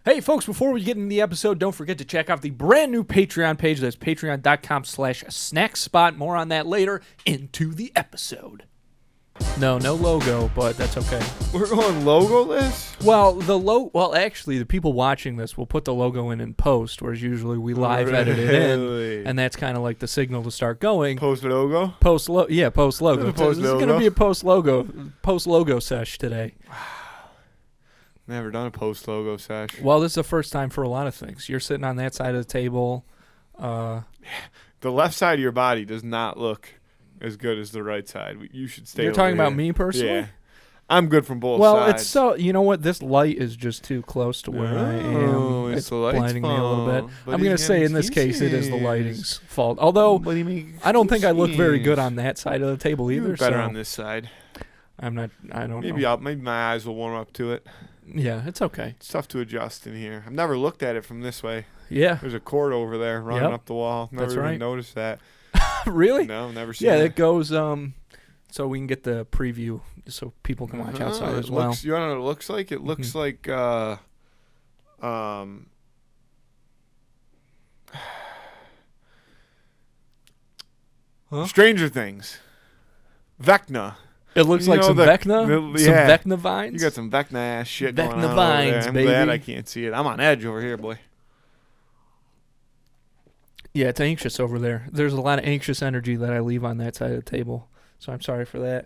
Hey, folks, before we get into the episode, don't forget to check out the brand new Patreon page. That's patreon.com/snackspot. More on that later. Into the episode. No logo, but that's okay. We're going logo-less? Well, actually, the people watching this will put the logo in post, whereas usually we live edit it in, and that's kind of like the signal to start going. Post logo? Post logo. This is going to be a post logo sesh today. Never done a post logo sesh. Well, this is the first time for a lot of things. You're sitting on that side of the table. The left side of your body does not look as good as the right side. You should stay. You're talking about me personally? Yeah. I'm good from both sides. Well, it's so, you know what? This light is just too close to where I am. It's blinding me a little bit. I'm going to say in this case it is the lighting's fault. Although, I don't think I look very good on that side of the table either. You're better on this side. I don't know. Maybe my eyes will warm up to it. Yeah, it's okay. It's tough to adjust in here. I've never looked at it from this way. Yeah. There's a cord over there running up the wall. Never even noticed that. Really? No, never seen it. Yeah, it goes, so we can get the preview so people can watch outside as well. You want to know what it looks like? It looks like, Stranger Things. Vecna. It looks like some Vecna? Some Vecna vines? You got some Vecna ass shit Vecna going on vines, over there. I'm baby. glad I can't see it. I'm on edge over here, boy. Yeah, it's anxious over there. There's a lot of anxious energy that I leave on that side of the table. So I'm sorry for that.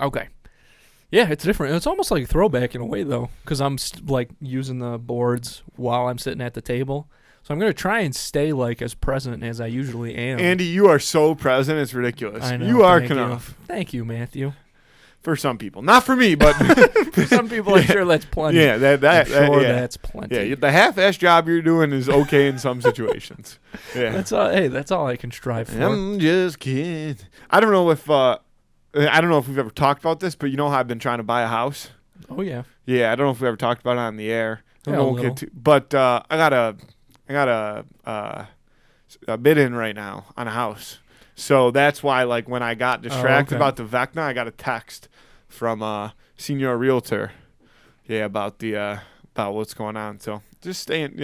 Okay. Yeah, it's different. It's almost like a throwback in a way, though, because I'm using the boards while I'm sitting at the table. So I'm going to try and stay as present as I usually am. Andy, you are so present, it's ridiculous. I know, you are enough. Thank you, Matthew. For some people. Not for me, but... For some people, I'm sure that's plenty. Yeah, that's plenty. Yeah, the half-ass job you're doing is okay in some situations. Yeah. That's all I can strive for. I'm just kidding. I don't know if we've ever talked about this, but you know how I've been trying to buy a house? Oh, yeah. Yeah, I don't know if we ever talked about it on the air. But I got a bid in right now on a house. So that's why, when I got distracted about the Vecna, I got a text from a senior realtor. Yeah, about what's going on. So just staying,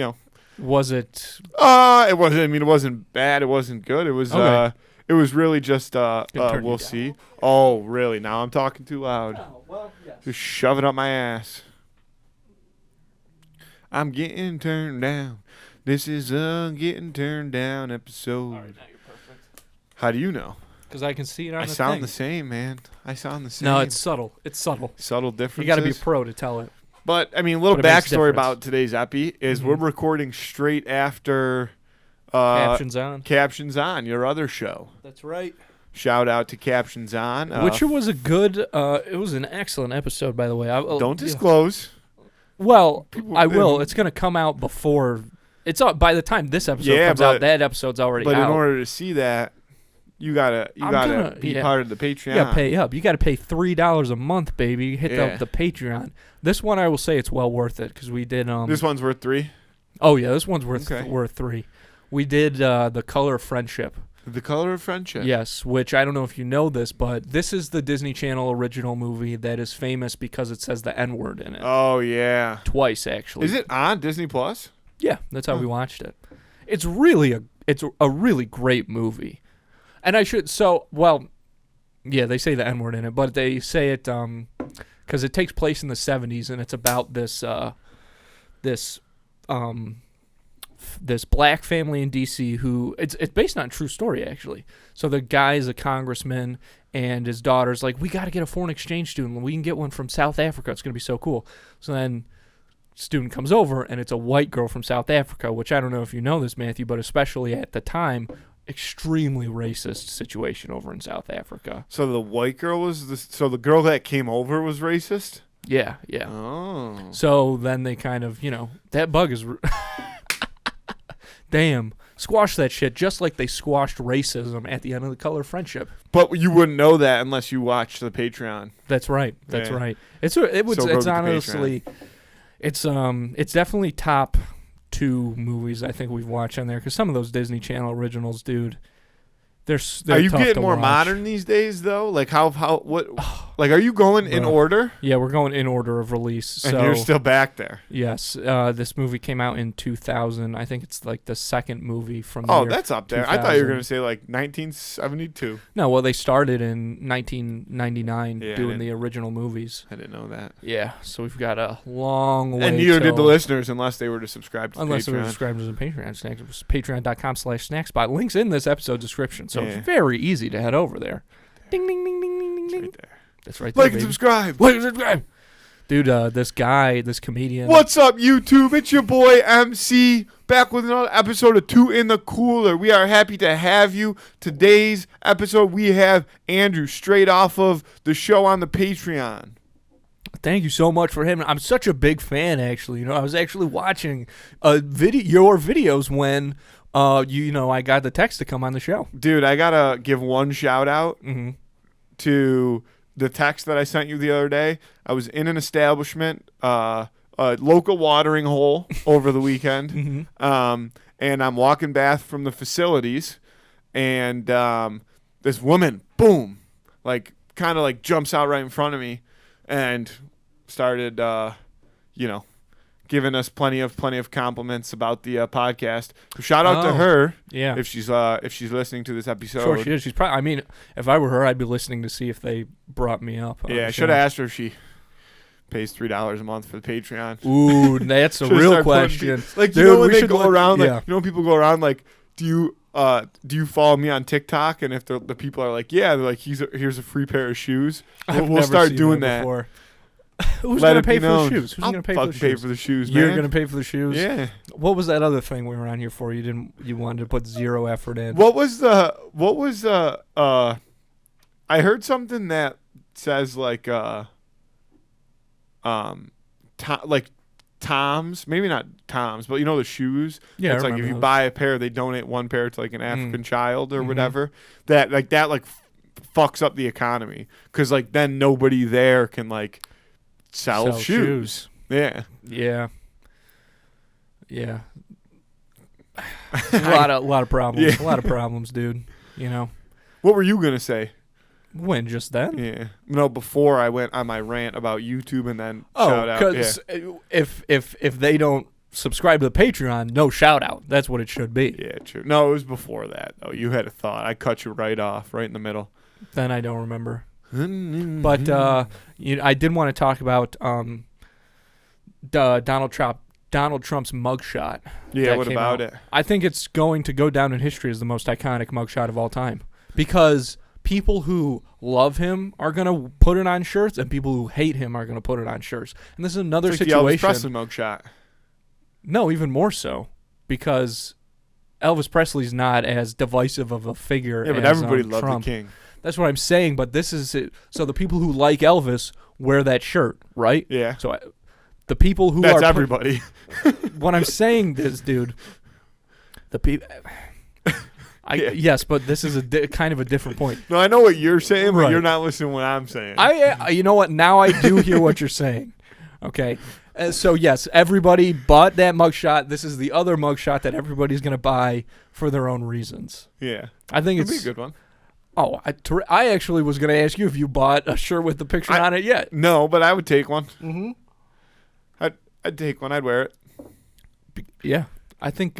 Was it? It wasn't. I mean, it wasn't bad. It wasn't good. It was. Okay. It was really just. We'll see. Oh, really? Now I'm talking too loud. Oh, well, yes. Just shove it up my ass. I'm getting turned down. This is a getting turned down episode. All right, now you're perfect. How do you know? Because I can see it on the thing. I sound the same, man. I sound the same. No, it's subtle. Subtle differences. You got to be pro to tell it. But, I mean, a little backstory about today's epi is we're recording straight after... Captions On. Your other show. That's right. Shout out to Captions On. Which was a good... it was an excellent episode, by the way. Don't disclose. Well, I will. It's going to come out before... It's by the time this episode comes out, that episode's already out. But in order to see that, you gotta be part of the Patreon. You gotta pay up. You gotta pay $3 a month, baby. Hit up the Patreon. This one, I will say, it's well worth it because we did. This one's worth $3. Oh yeah, this one's worth $3. We did The Color of Friendship. The Color of Friendship. Yes, which I don't know if you know this, but this is the Disney Channel original movie that is famous because it says the N-word in it. Oh yeah, twice actually. Is it on Disney Plus? Yeah, that's how we watched it. It's really a really great movie. And they say the N-word in it, but they say it because it takes place in the 70s and it's about this black family in DC who it's based on a true story actually. So the guy is a congressman and his daughter's like, we got to get a foreign exchange student. We can get one from South Africa. It's going to be so cool. So then student comes over and it's a white girl from South Africa, which I don't know if you know this, Matthew, but especially at the time, extremely racist situation over in South Africa. So the white girl was so the girl that came over was racist? Yeah. Oh. So then they kind of, that bug is damn, squash that shit just like they squashed racism at the end of The Color of Friendship. But you wouldn't know that unless you watched the Patreon. That's right. Right. It's honestly it's definitely top 2 movies I think we've watched on there because some of those Disney Channel originals, dude, they're Are you tough getting to more watch. modern these days though? Like what? Like, are you going in order? Yeah, we're going in order of release. So, and you're still back there. Yes. This movie came out in 2000. I think it's like the second movie from the Oh, year that's up there. 2000. I thought you were going to say like 1972. No, well, they started in 1999 Yeah, doing the original movies. I didn't know that. Yeah, so we've got a long way. And neither did the listeners unless they were to subscribe to unless Patreon. they were subscribed to the Patreon. Snacks. It was patreon.com/snackspot. Links in this episode description. So Yeah. it's very easy to head over there. Ding, ding, ding, ding, ding, ding, ding. Right there. That's right there, Like and baby. subscribe. Like and subscribe. Dude, this guy, this comedian. What's up, YouTube? It's your boy MC, back with another episode of Two in the Cooler. We are happy to have you. Today's episode, we have Andrew straight off of the show on the Patreon. Thank you so much for having me. I'm such a big fan, actually. You know, I was actually watching your videos when I got the text to come on the show. Dude, I gotta give one shout out Mm-hmm. to the text that I sent you the other day. I was in an establishment, a local watering hole over the weekend, Mm-hmm. and I'm walking back from the facilities, and this woman, boom, like kind of like jumps out right in front of me, and started, giving us plenty of compliments about the podcast. So shout out to her, Yeah. if she's listening to this episode. Sure, she is. She's probably. I mean, if I were her, I'd be listening to see if they brought me up. Yeah, I should have asked her if she pays $3 a month for the Patreon. Ooh, that's a real question. Like, Dude, you know when we they should go look- around, like, yeah. you know, people go around like, do you follow me on TikTok? And if the people are like, yeah, they're like, here's a free pair of shoes. I've We'll never start seen doing that that. before. Who's Let gonna it pay be for the known. shoes? Who's I'll gonna pay for the fucking shoes? pay for the shoes, You're man. gonna pay for the shoes. Yeah. What was that other thing we were on here for? You wanted to put zero effort in. What was I heard something that says like like Tom's, maybe not Tom's, but you know the shoes. Yeah, It's I like if remember you those. buy a pair, they donate one pair to like an African child or Mhm. whatever. That fucks up the economy because like then nobody there can like sell shoes. Yeah. Yeah. Yeah. a lot of problems. Yeah. A lot of problems, dude. You know. What were you gonna say? When just then? Yeah. No, before I went on my rant about YouTube and then Oh, shout out. Yeah. because if they don't subscribe to the Patreon, no shout out. That's what it should be. Yeah, true. No, it was before that though. You had a thought. I cut you right off, right in the middle. Then I don't remember. But I did want to talk about Donald Trump's mugshot. Yeah, that what came about out. it? I think it's going to go down in history as the most iconic mugshot of all time because people who love him are going to put it on shirts and people who hate him are going to put it on shirts. And this is another It's like the Elvis situation. Presley mugshot. No, even more so because Elvis Presley's not as divisive of a figure Yeah, but as everybody loved Trump. the king. That's what I'm saying, but this is it. So the people who like Elvis wear that shirt, right? Yeah. So the people who That's are everybody. what I'm saying is, dude, the people. Yeah. Yes, but this is kind of a different point. No, I know what you're saying, but Right. you're not listening to what I'm saying. You know what? Now I do hear what you're saying. Okay. So yes, everybody bought that mugshot. This is the other mugshot that everybody's gonna buy for their own reasons. Yeah. I think It'd be a it's good one. Oh, I actually was gonna ask you if you bought a shirt with the picture on it yet. No, but I would take one. Mm-hmm. I'd take one. I'd wear it. Yeah, I think.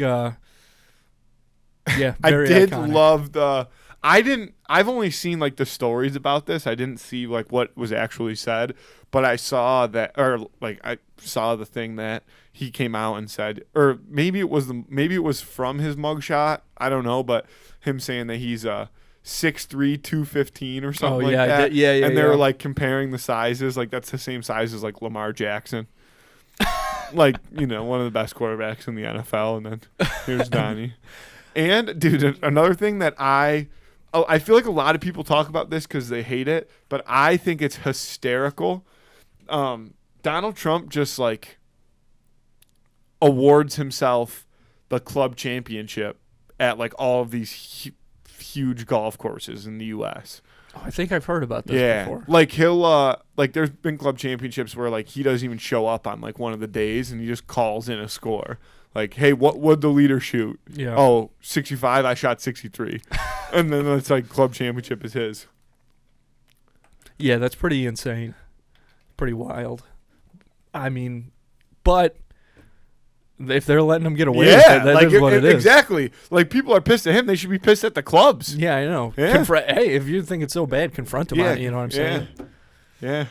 Yeah, I very did iconic. love the. I've only seen like the stories about this. I didn't see like what was actually said, but I saw that, or like I saw the thing that he came out and said, or maybe it was from his mugshot. I don't know, but him saying that he's 6'3", 215 or something like yeah, that. yeah, And they yeah. were like comparing the sizes, like that's the same size as like Lamar Jackson. Like, you know, one of the best quarterbacks in the NFL, and then here's Donnie. And dude, another thing that I feel like a lot of people talk about this because they hate it, but I think it's hysterical. Donald Trump just like awards himself the club championship at like all of these huge golf courses in the U.S. Oh, I think I've heard about this before. Like he'll like there's been club championships where like he doesn't even show up on like one of the days and he just calls in a score. Like, hey, what would the leader shoot? Yeah. Oh, 65, I shot 63. And then it's like club championship is his. Yeah, that's pretty insane. Pretty wild. I mean, but if they're letting him get away with it, that is what it is. Exactly. Like, people are pissed at him. They should be pissed at the clubs. Yeah, I know. Yeah. Hey, if you think it's so bad, confront him on it. You know what I'm saying? Yeah.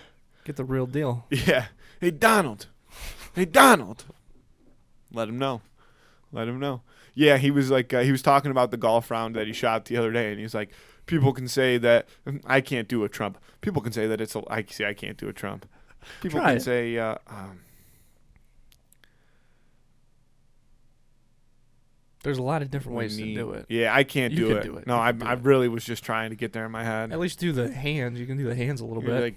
Get the real deal. Yeah. Hey, Donald. Let him know. Yeah, he was like, he was talking about the golf round that he shot the other day, and he's like, people can say that I can't do a Trump. People can say that I can't do a Trump. People can say, there's a lot of different ways to do it. Yeah, I can't do it. Do it. No, I really was just trying to get there in my head. At least do the hands. You can do the hands a little bit. Like,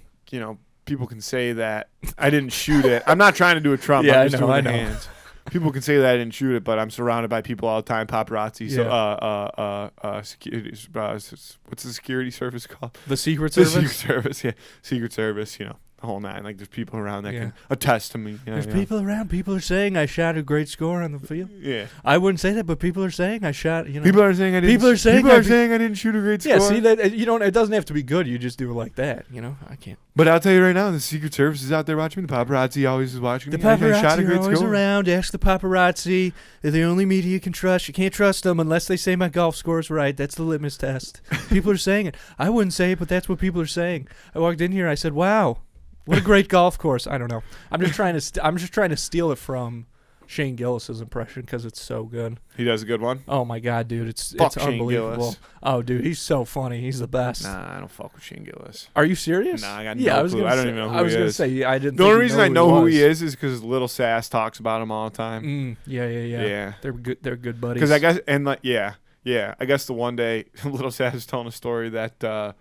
people can say that I didn't shoot it. I'm not trying to do a Trump. I'm just doing the hands. People can say that I didn't shoot it, but I'm surrounded by people all the time, paparazzi. Yeah. So, security. What's the security service called? The Secret Service. The Secret Service. Yeah, Secret Service. The whole nine. Like, there's people around that can attest to me. There's people around. People are saying I shot a great score on the field. Yeah. I wouldn't say that, but people are saying I shot. People are saying I didn't. People are saying I didn't shoot a great score. Yeah. See that you don't. It doesn't have to be good. You just do it like that. I can't. But I'll tell you right now, the Secret Service is out there watching me. The paparazzi always is watching me. The paparazzi are always around. Ask the paparazzi. They're the only media you can trust. You can't trust them unless they say my golf score is right. That's the litmus test. People are saying it. I wouldn't say it, but that's what people are saying. I walked in here. I said, "Wow, what a great golf course." I don't know. I'm just trying to steal it from Shane Gillis's impression because it's so good. He does a good one. Oh my god, dude, it's Shane unbelievable. Gillis. Oh, dude, he's so funny. He's the best. Nah, I don't fuck with Shane Gillis. Are you serious? Nah, I got no clue. I don't even know who he is. I was gonna say I didn't. The only reason I know who he is because Little Sass talks about him all the time. Yeah. They're good. They're good buddies. Because I guess I guess the one day Little Sass was telling a story that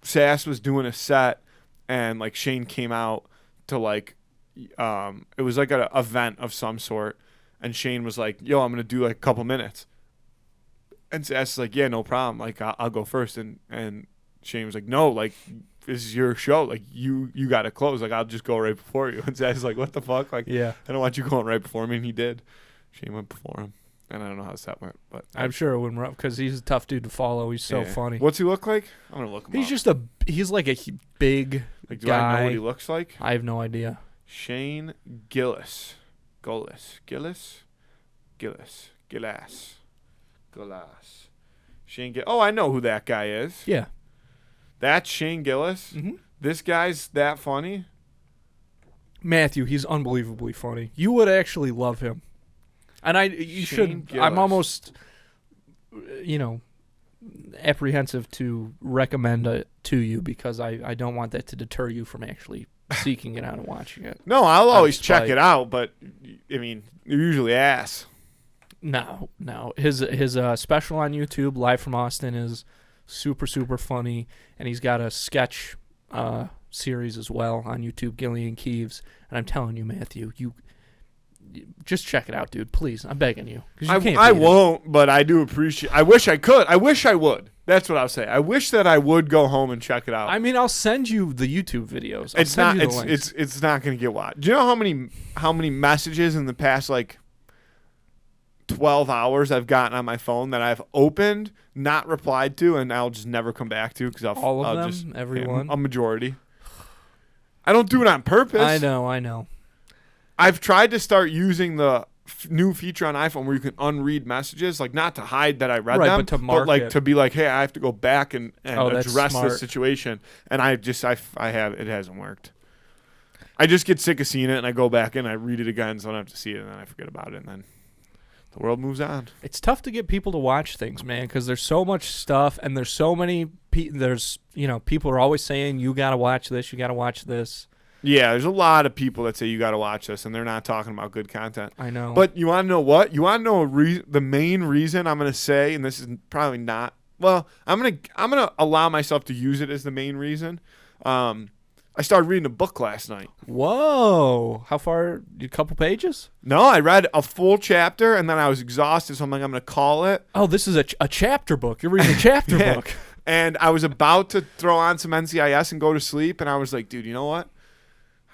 Sass was doing a set and like Shane came out to like it was like an event of some sort, and Shane was like, "Yo, I'm gonna do like a couple minutes," and Sass is like, "Yeah, no problem. Like I'll go first." And Shane was like, "No, like this is your show. Like you got to close. Like I'll just go right before you." And Sass is like, "What the fuck? Like I don't want you going right before me." And he did. Shane went before him, and I don't know how that went, but I'm sure it went rough because he's a tough dude to follow. He's so funny. What's he look like? I'm gonna look him up. He's like a big like, do guy. I know what he looks like? I have no idea. Shane Gillis. Shane Gillis. Oh, I know who that guy is. Yeah. That's Shane Gillis? Mm-hmm. This guy's that funny? Matthew, he's unbelievably funny. You would actually love him. And you should. Gillis. I'm almost, apprehensive to recommend it to you because I don't want that to deter you from actually seeking it out and watching it. No, I'll always check it out, but I mean, you're usually ass. No. His special on YouTube, Live from Austin, is super, super funny, and he's got a sketch series as well on YouTube, Gillian Keeves. And I'm telling you, Matthew, you just check it out, dude. Please, I'm begging you. I won't, but I do appreciate. I wish I could. I wish I would. That's what I'll say. I wish that I would go home and check it out. I mean, I'll send you the YouTube videos. It's not going to get watched. Do you know how many messages in the past like 12 hours I've gotten on my phone that I've opened, not replied to, and I'll just never come back to because I'll just everyone, a majority. I don't do it on purpose. I know. I've tried to start using the new feature on iPhone where you can unread messages, like not to hide that I read them, but to mark like it. To be like, hey, I have to go back and address smart. this situation. And it hasn't worked. I just get sick of seeing it, and I go back and I read it again, so I don't have to see it, and then I forget about it, and then the world moves on. It's tough to get people to watch things, man, because there's so much stuff, and there's so many. People are always saying you got to watch this, you got to watch this. Yeah, there's a lot of people that say you got to watch this, and they're not talking about good content. I know. But you want to know what? You want to know the main reason I'm going to say, and this is probably not. Well, I'm gonna allow myself to use it as the main reason. I started reading a book last night. Whoa! How far? A couple pages? No, I read a full chapter, and then I was exhausted, so I'm going to call it. Oh, this is a chapter book. You're reading a chapter book. And I was about to throw on some NCIS and go to sleep, and I was like, dude, you know what?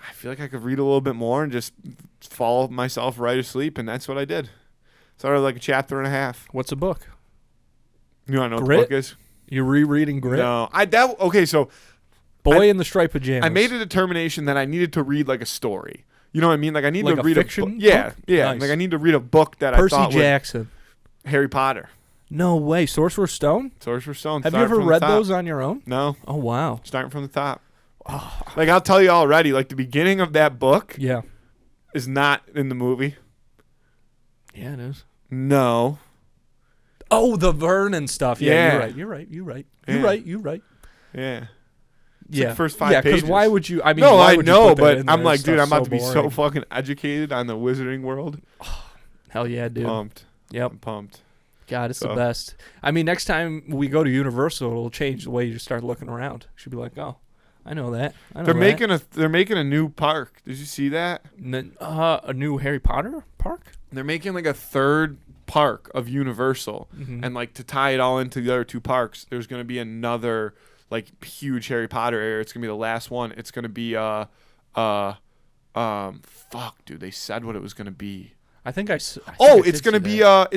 I feel like I could read a little bit more and just fall myself right asleep, and that's what I did. So I read like a chapter and a half. What's a book? You want to know Grit? what the book is? You're rereading Grit? No. So Boy in the Striped Pajamas. I made a determination that I needed to read like a story. You know what I mean? Like I need like to read fiction a book. Yeah, book? yeah. Nice. Like I need to read a book that Percy I thought Jackson. Harry Potter. No way. Sorcerer's Stone? Sorcerer's Stone. Have you ever read those on your own? No. Oh, wow. Starting from the top. Oh. Like I'll tell you already, like the beginning of that book Yeah. is not in the movie. Yeah, it is. No. Oh, the Vernon stuff. Yeah, Yeah. you're right. You're right. You're right. Yeah. You're right. You're right. Yeah. Yeah. Like first 5 yeah, pages. because why would you? I mean, no, why I would you know, put that but in I'm there? like, dude, I'm Stuff's about to be so boring. fucking educated on the wizarding world. Hell yeah, dude. Pumped. Yep. I'm pumped. God, it's the So. best. I mean, next time we go to Universal, it'll change the way you start looking around. You should be like, oh, I know that. I know They're making a new park. Did you see that? a new Harry Potter park. They're making like a third park of Universal, and like to tie it all into the other 2 parks, there's gonna be another like huge Harry Potter area. It's gonna be the last one. It's gonna be fuck, dude. They said what it was gonna be. I think I. It's gonna be the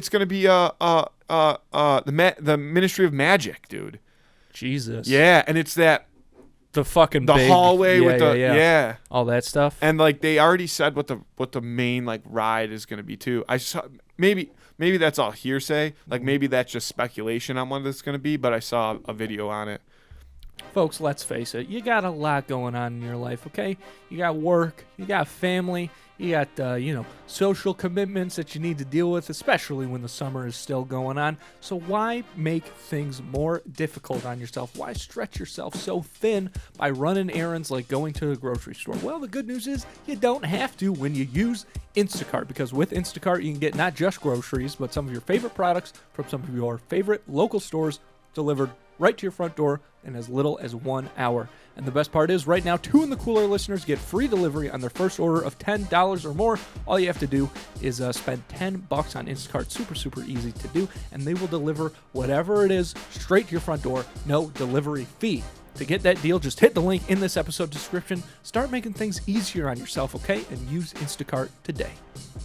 Ministry of Magic, dude. Jesus. Yeah, and it's that The fucking the big, hallway with the yeah. All that stuff. and like they already said what the main like ride is gonna be too. I saw maybe that's all hearsay. Like maybe that's just speculation on what it's gonna be. But I saw a video on it. Folks, let's face it. You got a lot going on in your life, okay? You got work, you got family, you got, social commitments that you need to deal with, especially when the summer is still going on. So why make things more difficult on yourself? Why stretch yourself so thin by running errands like going to the grocery store? Well, the good news is you don't have to when you use Instacart, because with Instacart, you can get not just groceries, but some of your favorite products from some of your favorite local stores delivered right to your front door in as little as 1 hour. And the best part is, right now, 2 in the Cooler listeners get free delivery on their first order of $10 or more. All you have to do is spend $10 on Instacart. Super, super easy to do. And they will deliver whatever it is straight to your front door. No delivery fee. To get that deal, just hit the link in this episode description. Start making things easier on yourself, okay? And use Instacart today.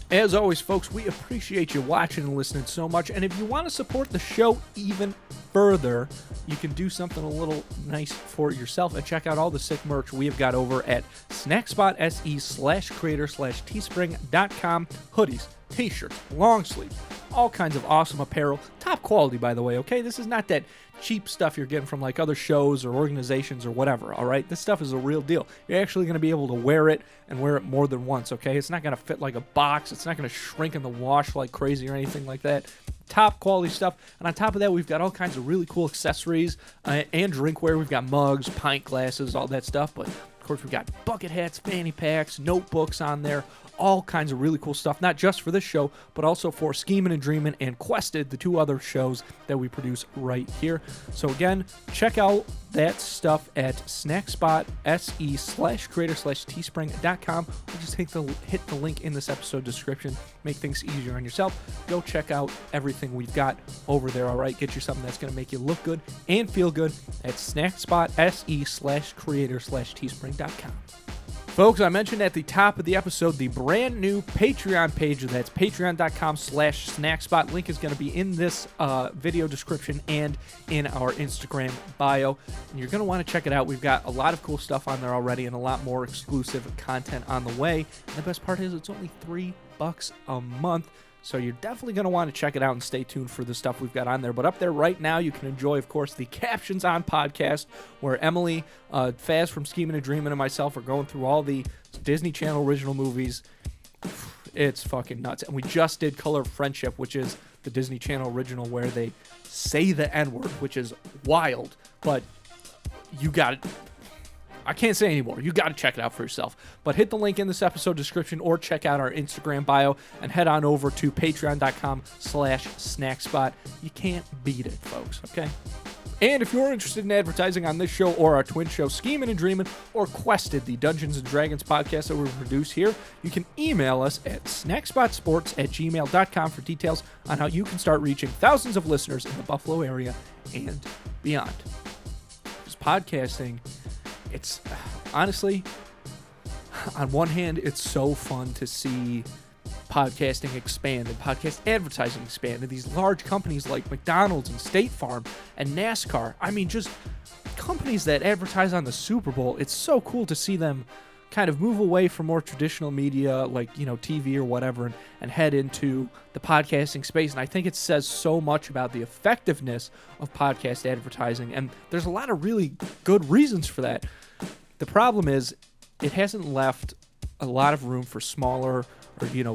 As always, folks, we appreciate you watching and listening so much. And if you want to support the show even further, you can do something a little nice for yourself and check out all the sick merch we have got over at snackspot.se/creator/teespring.com. Hoodies, t-shirts, long sleeves, all kinds of awesome apparel. Top quality, by the way, okay? This is not that cheap stuff you're getting from like other shows or organizations or whatever, all right? This stuff is a real deal. You're actually going to be able to wear it and wear it more than once, okay? It's not going to fit like a box. It's not going to shrink in the wash like crazy or anything like that. Top quality stuff. And on top of that, we've got all kinds of really cool accessories and drinkware. We've got mugs, pint glasses, all that stuff. But of course, we've got bucket hats, fanny packs, notebooks on there. All kinds of really cool stuff, not just for this show, but also for Schemin' and Dreamin' and Quested, the 2 other shows that we produce right here. So again, check out that stuff at snackspot.se/creator/teespring.com, or just hit the link in this episode description. Make things easier on yourself. Go check out everything we've got over there, all right? Get you something that's going to make you look good and feel good at snackspot.se/creator/teespring.com. Folks, I mentioned at the top of the episode the brand new Patreon page. That's patreon.com/snackspot. Link is going to be in this video description and in our Instagram bio. And you're going to want to check it out. We've got a lot of cool stuff on there already and a lot more exclusive content on the way. And the best part is it's only $3 a month. So you're definitely going to want to check it out and stay tuned for the stuff we've got on there. But up there right now, you can enjoy, of course, the Captions On podcast, where Emily, Faz from Schemin' and Dreamin', and myself are going through all the Disney Channel original movies. It's fucking nuts. And we just did Color of Friendship, which is the Disney Channel original where they say the N-word, which is wild. But you got it. I can't say anymore. You got to check it out for yourself. But hit the link in this episode description or check out our Instagram bio and head on over to patreon.com/snackspot. You can't beat it, folks, okay? And if you're interested in advertising on this show or our twin show, Schemin' and Dreamin', or Quested, the Dungeons and Dragons podcast that we produce here, you can email us at snackspotsports@gmail.com for details on how you can start reaching thousands of listeners in the Buffalo area and beyond. Because podcasting, it's honestly, on one hand, it's so fun to see podcasting expand and podcast advertising expand, and these large companies like McDonald's and State Farm and NASCAR. I mean, just companies that advertise on the Super Bowl. It's so cool to see them kind of move away from more traditional media like, TV or whatever, and head into the podcasting space. And I think it says so much about the effectiveness of podcast advertising. And there's a lot of really good reasons for that. The problem is it hasn't left a lot of room for smaller or,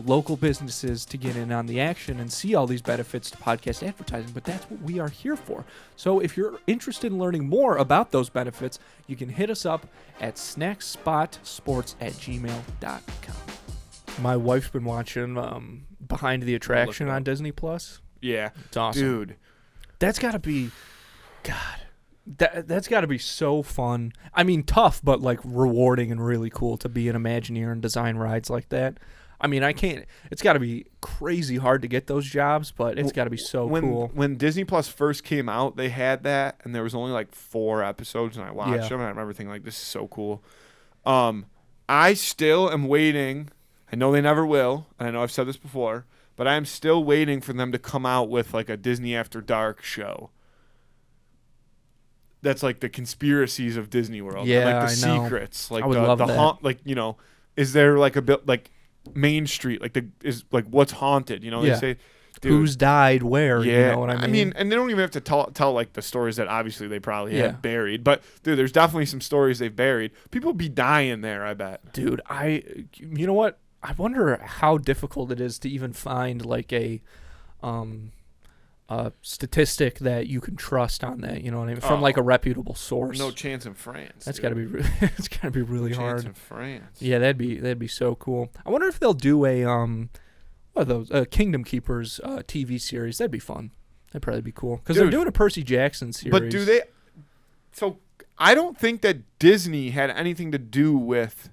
local businesses to get in on the action and see all these benefits to podcast advertising. But that's what we are here for. So if you're interested in learning more about those benefits, you can hit us up at snackspotsports@gmail.com. My wife's been watching Behind the Attraction on Disney Plus. Yeah. It's awesome. Dude. That's got to be, God, that's got to be so fun. I mean, tough, but like rewarding and really cool to be an Imagineer and design rides like that. I mean, it's got to be crazy hard to get those jobs, but it's got to be so cool. When Disney Plus first came out, they had that, and there was only like 4 episodes, and I watched them, and I remember thinking, like, this is so cool. I still am waiting. I know they never will, and I know I've said this before, but I am still waiting for them to come out with, like, a Disney After Dark show. That's, like, the conspiracies of Disney World. Yeah, and, like, the secrets. Like, I would love that. Like, is there, like, a bit, like, Main Street, like what's haunted, they say, dude, who's died where, you know what I mean? And they don't even have to tell like the stories that obviously they probably had buried, but dude, there's definitely some stories they've buried. People be dying there, I bet. Dude, you know what, I wonder how difficult it is to even find like a statistic that you can trust on that, you know what I mean, from like a reputable source. No chance in France. That's got to be it's got to be really hard. Chance in France. Yeah, that'd be so cool. I wonder if they'll do a what are those Kingdom Keepers TV series. That'd be fun. That'd probably be cool because they're doing a Percy Jackson series. But do they? So I don't think that Disney had anything to do with.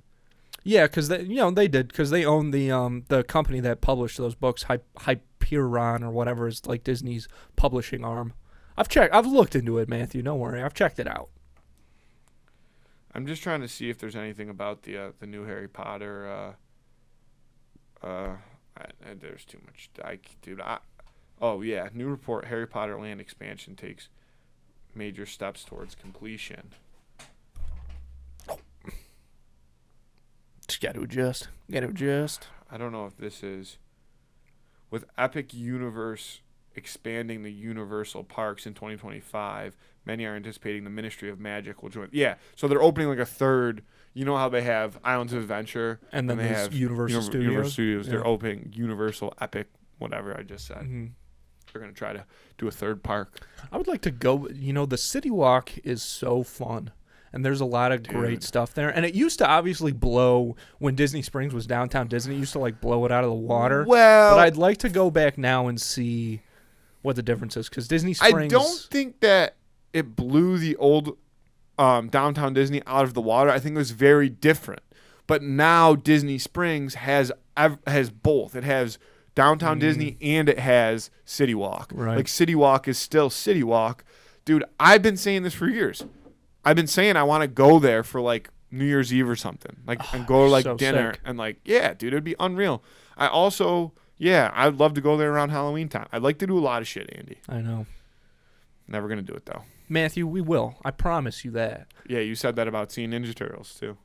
Yeah, because they did, because they own the company that published those books, Hyperion or whatever is like Disney's publishing arm. I've looked into it, Matthew. Don't worry, I've checked it out. I'm just trying to see if there's anything about the new Harry Potter. There's too much, dude. Oh yeah, new report: Harry Potter land expansion takes major steps towards completion. Just got to adjust. I don't know if this is with Epic Universe expanding the Universal parks in 2025. Many are anticipating the Ministry of Magic will join. Yeah, so they're opening like a third. You know how they have Islands of Adventure, and then they have Universal Studios. Yeah. They're opening Universal Epic, whatever I just said. Mm-hmm. They're gonna try to do a third park. I would like to go. The City Walk is so fun. And there's a lot of great stuff there. And it used to obviously blow when Disney Springs was downtown Disney. It used to like blow it out of the water. Well, but I'd like to go back now and see what the difference is, because Disney Springs. I don't think that it blew the old downtown Disney out of the water. I think it was very different. But now Disney Springs has both. It has downtown Disney and it has City Walk. Right. Like City Walk is still City Walk. Dude, I've been saying this for years. I've been saying I want to go there for like New Year's Eve or something, and go to like dinner sick. and like, yeah, dude, it'd be unreal. I'd love to go there around Halloween time. I'd like to do a lot of shit, Andy. I know. Never gonna do it though. Matthew, we will. I promise you that. Yeah, you said that about seeing Ninja Turtles too.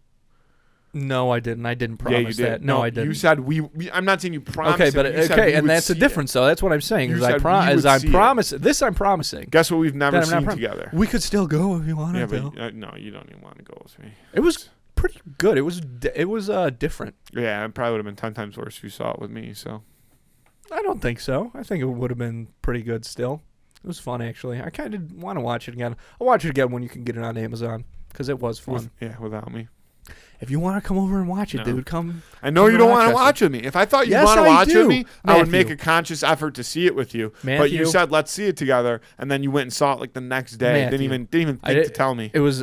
No, I didn't. I didn't promise you did. that. No, I didn't. You said we I'm not saying you promised. Okay, but and that's the difference, though. That's what I'm saying. I'm promising. This I'm promising. Guess what? We've never seen together. We could still go if you want to. But no, you don't even want to go with me. It was pretty good. It was different. Yeah, it probably would have been 10 times worse if you saw it with me. So I don't think so. I think it would have been pretty good still. It was fun, actually. I kind of want to watch it again. I'll watch it again when you can get it on Amazon, because it was fun. Without me. If you want to come over and watch it, dude, come. I know you don't want to watch with me. If I thought you want to watch with me, I would make a conscious effort to see it with you. But you said let's see it together, and then you went and saw it like the next day. Didn't even think to tell me. It was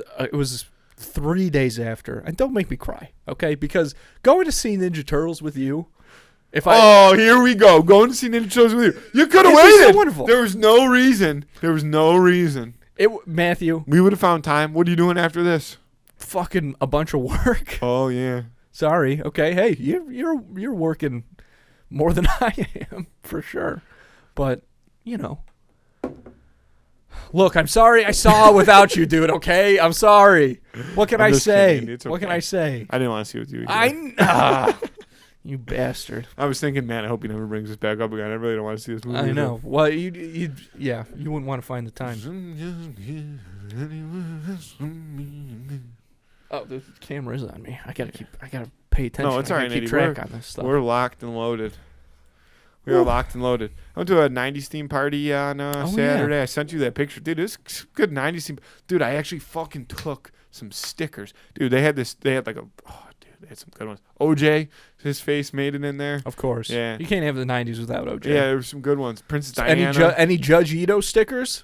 3 days after, and don't make me cry, okay? Because going to see Ninja Turtles with you. Here we go. Going to see Ninja Turtles with you. You could have waited. So wonderful. There was no reason. Matthew. We would have found time. What are you doing after this? Fucking a bunch of work. Oh yeah. Sorry. Okay. Hey, you're working more than I am, for sure. But, you know. Look, I'm sorry I saw without you, dude, okay? I'm sorry. What can I say? Okay. What can I say? I didn't want to see with you again. You bastard. I was thinking, man, I hope he never brings this back up again. I really don't want to see this movie. I know. Well, you wouldn't want to find the time. Oh, the camera is on me. I gotta pay attention. No, it's all right, keep track on this stuff. We're locked and loaded. We are locked and loaded. I went to a 90s theme party on Saturday. Yeah. I sent you that picture. Dude, it was good 90s theme. Dude, I actually fucking took some stickers. Dude, they had like a, they had some good ones. OJ, his face made it in there. Of course. Yeah. You can't have the 90s without OJ. Yeah, there were some good ones. Princess Diana. Any Judge Ito stickers?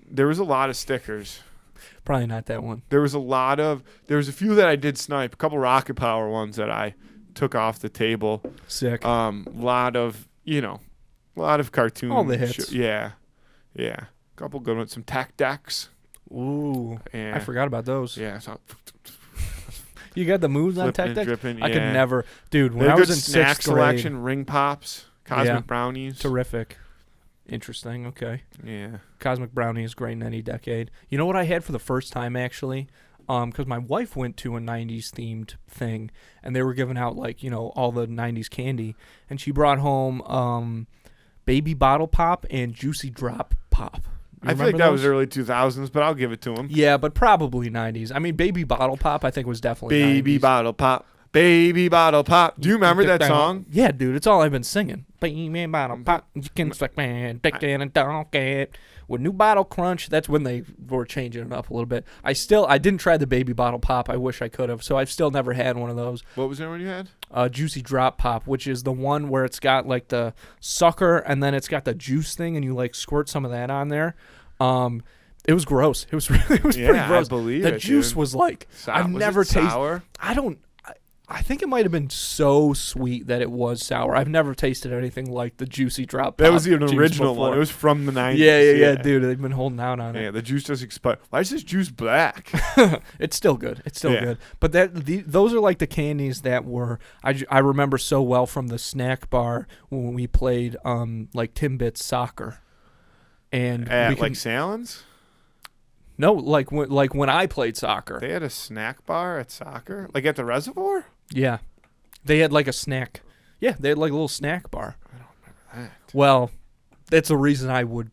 There was a lot of stickers. Probably not that one. There was a few that I did snipe. A couple Rocket Power ones that I took off the table. Sick. Lot of cartoons. All the hits. Yeah. Couple good ones. Some Tac Decks. Ooh. Yeah. I forgot about those. Yeah. So You got the moves on Tac Decks? Dripping, I could never. Dude, when They're I was good in snack 6th grade. selection, ring pops, cosmic brownies. Terrific. Interesting. Okay. Yeah. Cosmic brownie is great in any decade. You know what I had for the first time, actually? Because my wife went to a 90s themed thing, and they were giving out, like, you know, all the 90s candy. And she brought home Baby Bottle Pop and Juicy Drop Pop. I feel like that was early 2000s, but I'll give it to him. Yeah, but probably 90s. I mean, Baby Bottle Pop, I think, was definitely Baby 90s. Bottle Pop. Baby Bottle Pop. Do you remember that song? Yeah, dude. It's all I've been singing. Baby Bottle Pop. You can suck man, dick in and don't get. With New Bottle Crunch, that's when they were changing it up a little bit. I didn't try the Baby Bottle Pop. I wish I could have. So I've still never had one of those. What was there when you had? Juicy Drop Pop, which is the one where it's got like the sucker and then it's got the juice thing and you like squirt some of that on there. It was gross. It was pretty gross. I believe the it, juice dude. was like I've never tasted. Sour? I think it might have been so sweet that it was sour. I've never tasted anything like the Juicy Drop Pop. That was the original before. one. It was from the 90s. Yeah, dude. They've been holding out on it. Yeah, the juice does expire. Why is this juice black? It's still good. It's still good. But those are like the candies that were I remember so well from the snack bar when we played like Timbits soccer. And like Salons? No, like when I played soccer. They had a snack bar at soccer? Like at the reservoir? Yeah. They had like a snack. Yeah, they had like a little snack bar. I don't remember that. Well, that's the reason I would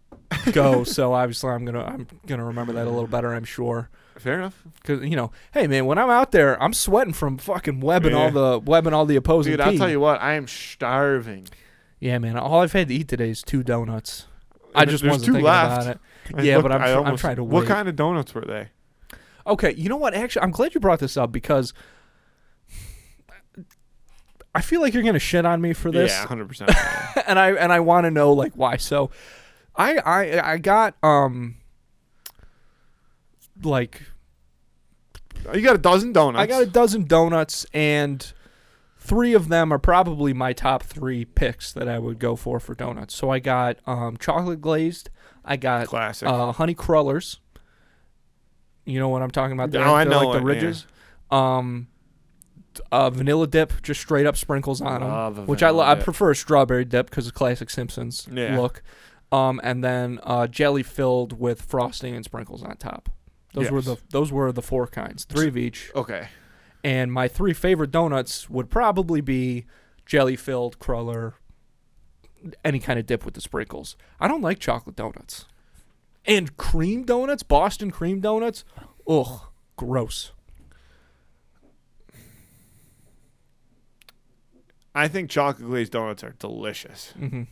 go, so obviously I'm gonna remember that a little better, I'm sure. Fair enough. Because, you know, hey man, when I'm out there, I'm sweating from fucking webbing all the opposing Dude, team. I'll tell you what, I am starving. Yeah, man. All I've had to eat today is 2 donuts. I just wasn't thinking left. about it. But I'm trying to wait. What kind of donuts were they? Okay, you know what? Actually, I'm glad you brought this up because I feel like you're gonna shit on me for this. Yeah, 100%. and I want to know like why. So, I got like you got a dozen donuts. I got a dozen donuts, and 3 of them are probably my top 3 picks that I would go for donuts. So I got chocolate glazed. I got classic honey crullers. You know what I'm talking about? Oh, I know like the ridges. Yeah. Vanilla dip, just straight up sprinkles on them, which I prefer a strawberry dip because of classic Simpsons look. And then jelly filled with frosting and sprinkles on top. Those were the 4 kinds, 3 of each. Okay. And my 3 favorite donuts would probably be jelly filled, cruller, any kind of dip with the sprinkles. I don't like chocolate donuts. And cream donuts, Boston cream donuts, ugh, gross. I think chocolate glazed donuts are delicious. Mm-hmm.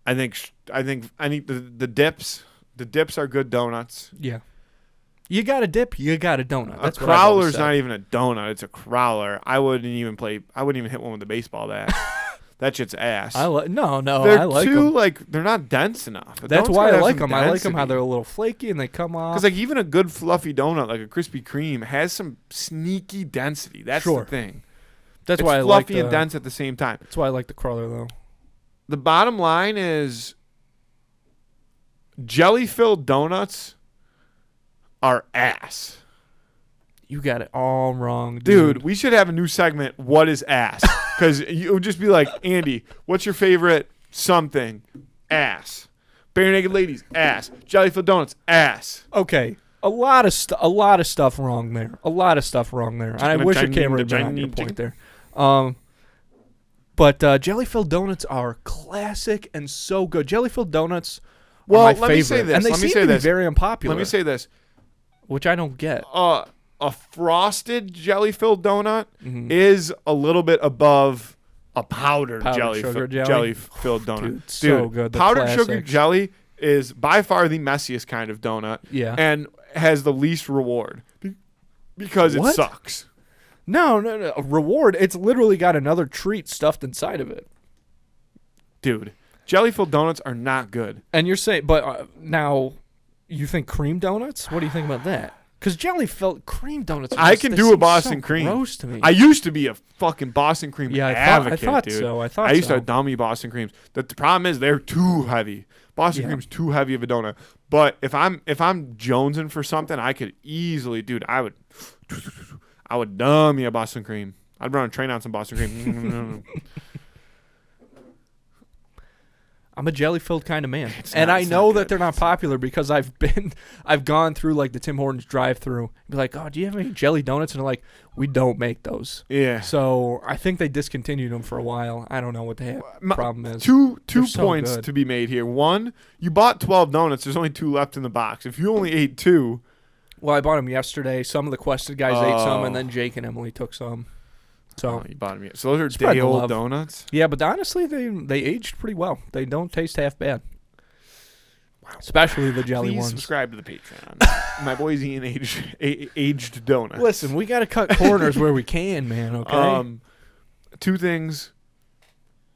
I think the dips. The dips are good donuts. Yeah. You got a dip, you got a donut. That's a crowler's not even a donut; it's a crowler. I wouldn't even hit one with a baseball bat. That shit's ass. No, they're I like too them. They're not dense enough. That's why I like them. I like them how they're a little flaky and they come off. Because like even a good fluffy donut, like a Krispy Kreme, has some sneaky density. That's the thing. That's why I like fluffy and dense at the same time. That's why I like the crawler though. The bottom line is jelly-filled donuts are ass. You got it all wrong, dude. We should have a new segment. What is ass? Because it would just be like, Andy, what's your favorite something? Ass. Bare naked ladies, ass. Jelly-filled donuts, ass. Okay. A lot of stuff wrong there. A lot of stuff wrong there. And I wish a camera had been on your point there. But jelly-filled donuts are classic and so good. Jelly-filled donuts are my favorite. Me say this. And they seem to be very unpopular. Let me say this. Which I don't get. A frosted jelly-filled donut is a little bit above a powdered jelly-filled donut. Dude, so good. Powdered sugar jelly is by far the messiest kind of donut. Yeah. And has the least reward because it sucks. No. A reward. It's literally got another treat stuffed inside of it. Dude, jelly-filled donuts are not good. And you're saying, but now you think cream donuts? What do you think about that? Because jelly-filled cream donuts. I can do a Boston cream. Gross to me. I used to be a fucking Boston cream advocate, I thought dude. so. I used to have dummy Boston creams. The problem is they're too heavy. Boston cream's too heavy of a donut. But if I'm jonesing for something, I could easily, dude. I would dummy a Boston cream. I'd run a train on some Boston cream. I'm a jelly-filled kind of man. And I know that they're not popular because I've gone through like the Tim Hortons drive-through. Be like, oh, do you have any jelly donuts? And they're like, we don't make those. Yeah. So I think they discontinued them for a while. I don't know what the problem is. Two points to be made here. One, you bought 12 donuts. There's only 2 left in the box. If you only ate 2. Well, I bought them yesterday. Some of the Quested guys ate some, and then Jake and Emily took some. So you bought them yet. So those are day-old donuts? Yeah, but honestly, they aged pretty well. They don't taste half bad. Wow. Especially the jelly ones. Subscribe to the Patreon. My boy's eating aged donuts. Listen, we got to cut corners where we can, man, okay? 2 things.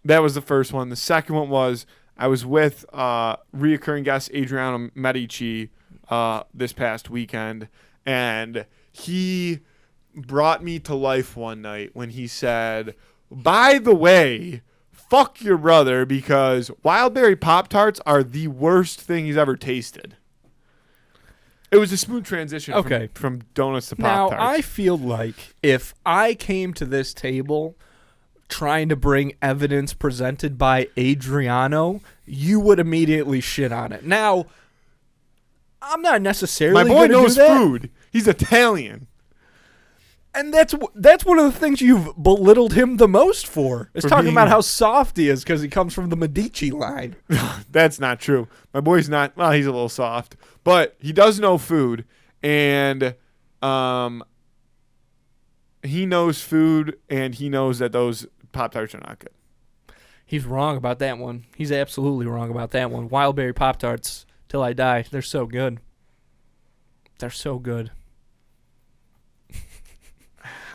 That was the first one. The second one was I was with reoccurring guest Adriano Medici this past weekend, and he brought me to life one night when he said, by the way, fuck your brother because Wildberry Pop-Tarts are the worst thing he's ever tasted. It was a smooth transition from donuts to Pop-Tarts. Now, I feel like if I came to this table trying to bring evidence presented by Adriano, you would immediately shit on it. Now, I'm not necessarily my boy knows food. He's Italian. And that's one of the things you've belittled him the most for. Is talking about how soft he is because he comes from the Medici line. That's not true. My boy's not. Well, he's a little soft, but he does know food, and he knows food, and he knows that those Pop-Tarts are not good. He's wrong about that one. He's absolutely wrong about that one. Wildberry Pop-Tarts, till I die, they're so good. They're so good.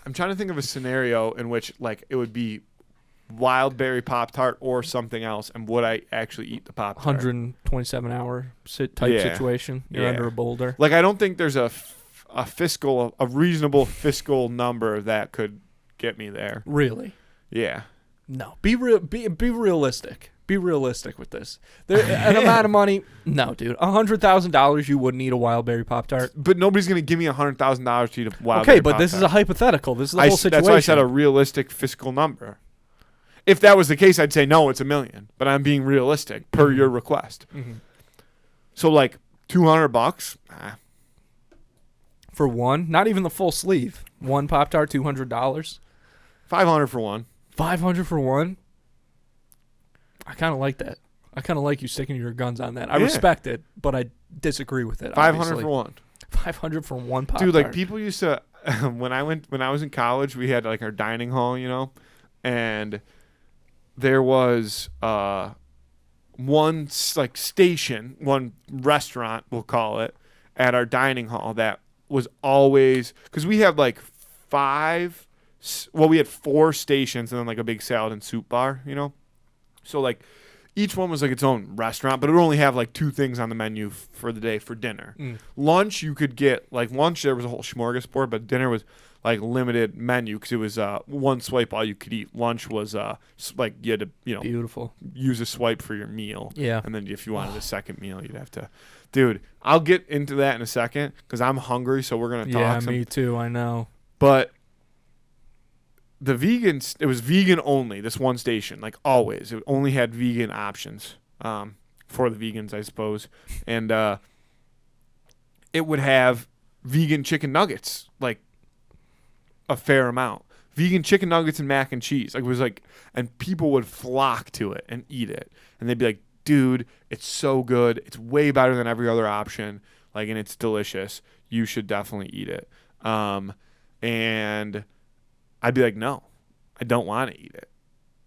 I'm trying to think of a scenario in which like it would be Wildberry Pop-Tart or something else, and would I actually eat the Pop-Tart? 127-hour situation. You're under a boulder. Like I don't think there's a reasonable fiscal number that could get me there. Really? Yeah. No. Be realistic. Be realistic with this. An amount of money. No, dude. $100,000 you wouldn't eat a Wildberry Pop-Tart. But nobody's gonna give me $100,000 to eat a Wildberry Pop-Tart. Okay, but this is a hypothetical. This is the whole situation. That's why I said a realistic fiscal number. If that was the case, I'd say no, it's $1 million. But I'm being realistic per your request. Mm-hmm. So like $200. For one, not even the full sleeve. One Pop-Tart, $200. $500 for one. $500 for one. I kind of like that. I kind of like you sticking to your guns on that. I respect it, but I disagree with it. $500 for one. $500 for one Pop-Tart. Dude, like people used to when I was in college, we had like our dining hall, you know, and there was one like station, one restaurant, we'll call it, at our dining hall that was always because we had like we had 4 stations and then like a big salad and soup bar, you know. So, like, each one was, like, its own restaurant, but it would only have, like, 2 things on the menu for the day for dinner. Lunch, you could get, like, lunch, there was a whole smorgasbord, but dinner was, like, limited menu because it was one swipe all you could eat. Lunch was, like, you had to, you know, beautiful, use a swipe for your meal. Yeah. And then if you wanted a second meal, you'd have to. Dude, I'll get into that in a second because I'm hungry, so we're going to talk. Yeah, me too, I know. But the vegans, it was vegan only, this one station, like always. It only had vegan options for the vegans, I suppose. And it would have vegan chicken nuggets, like a fair amount. Vegan chicken nuggets and mac and cheese. Like, it was like, and people would flock to it and eat it. And they'd be like, dude, it's so good. It's way better than every other option. Like, and it's delicious. You should definitely eat it. And I'd be like, no, I don't want to eat it,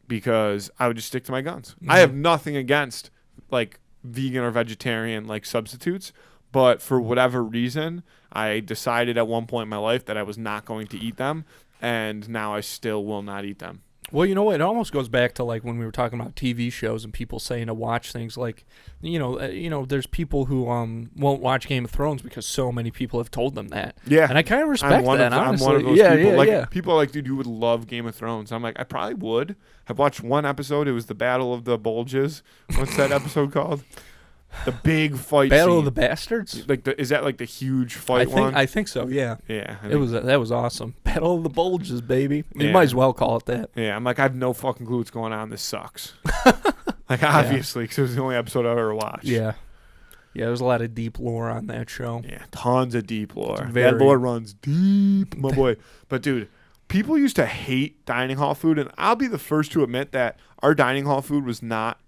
because I would just stick to my guns. I have nothing against like vegan or vegetarian like substitutes, but for whatever reason, I decided at one point in my life that I was not going to eat them, and now I still will not eat them. Well, you know what? It almost goes back to like when we were talking about TV shows and people saying to watch things like, there's people who won't watch Game of Thrones because so many people have told them that. Yeah, and I kind of respect that. Honestly, I'm one of those people. Yeah. People are like, dude, you would love Game of Thrones. I'm like, I probably would. I've watched one episode. It was the Battle of the Bulges. What's that episode called? The big fight Battle scene. of the Bastards? Is that like the huge fight one? I think so, yeah. Yeah. That was awesome. Battle of the Bulges, baby. You might as well call it that. Yeah, I'm like, I have no fucking clue what's going on. This sucks. Like, obviously, because it was the only episode I've ever watched. Yeah. Yeah, there's a lot of deep lore on that show. Yeah, tons of deep lore. That lore runs deep, my boy. But, dude, people used to hate dining hall food, and I'll be the first to admit that our dining hall food was not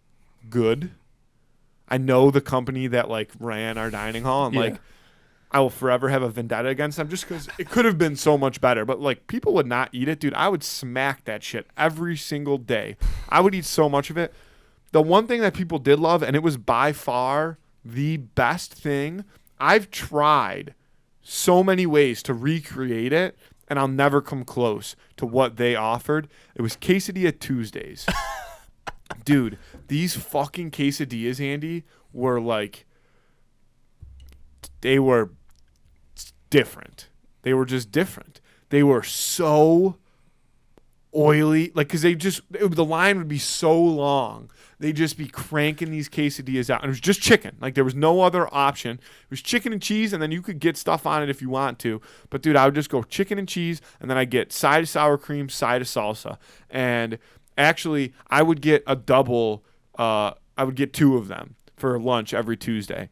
good. I know the company that like ran our dining hall, and like I will forever have a vendetta against them just because it could have been so much better. But like, people would not eat it, dude. I would smack that shit every single day. I would eat so much of it. The one thing that people did love, and it was by far the best thing, I've tried so many ways to recreate it, and I'll never come close to what they offered. It was Quesadilla Tuesdays. Dude, these fucking quesadillas, Andy, were like, they were different. They were just different. They were so oily, like, because the line would be so long. They'd just be cranking these quesadillas out. And it was just chicken. Like, there was no other option. It was chicken and cheese, and then you could get stuff on it if you want to. But, dude, I would just go chicken and cheese, and then I'd get side of sour cream, side of salsa. And actually, I would get a double. I would get two of them for lunch every Tuesday.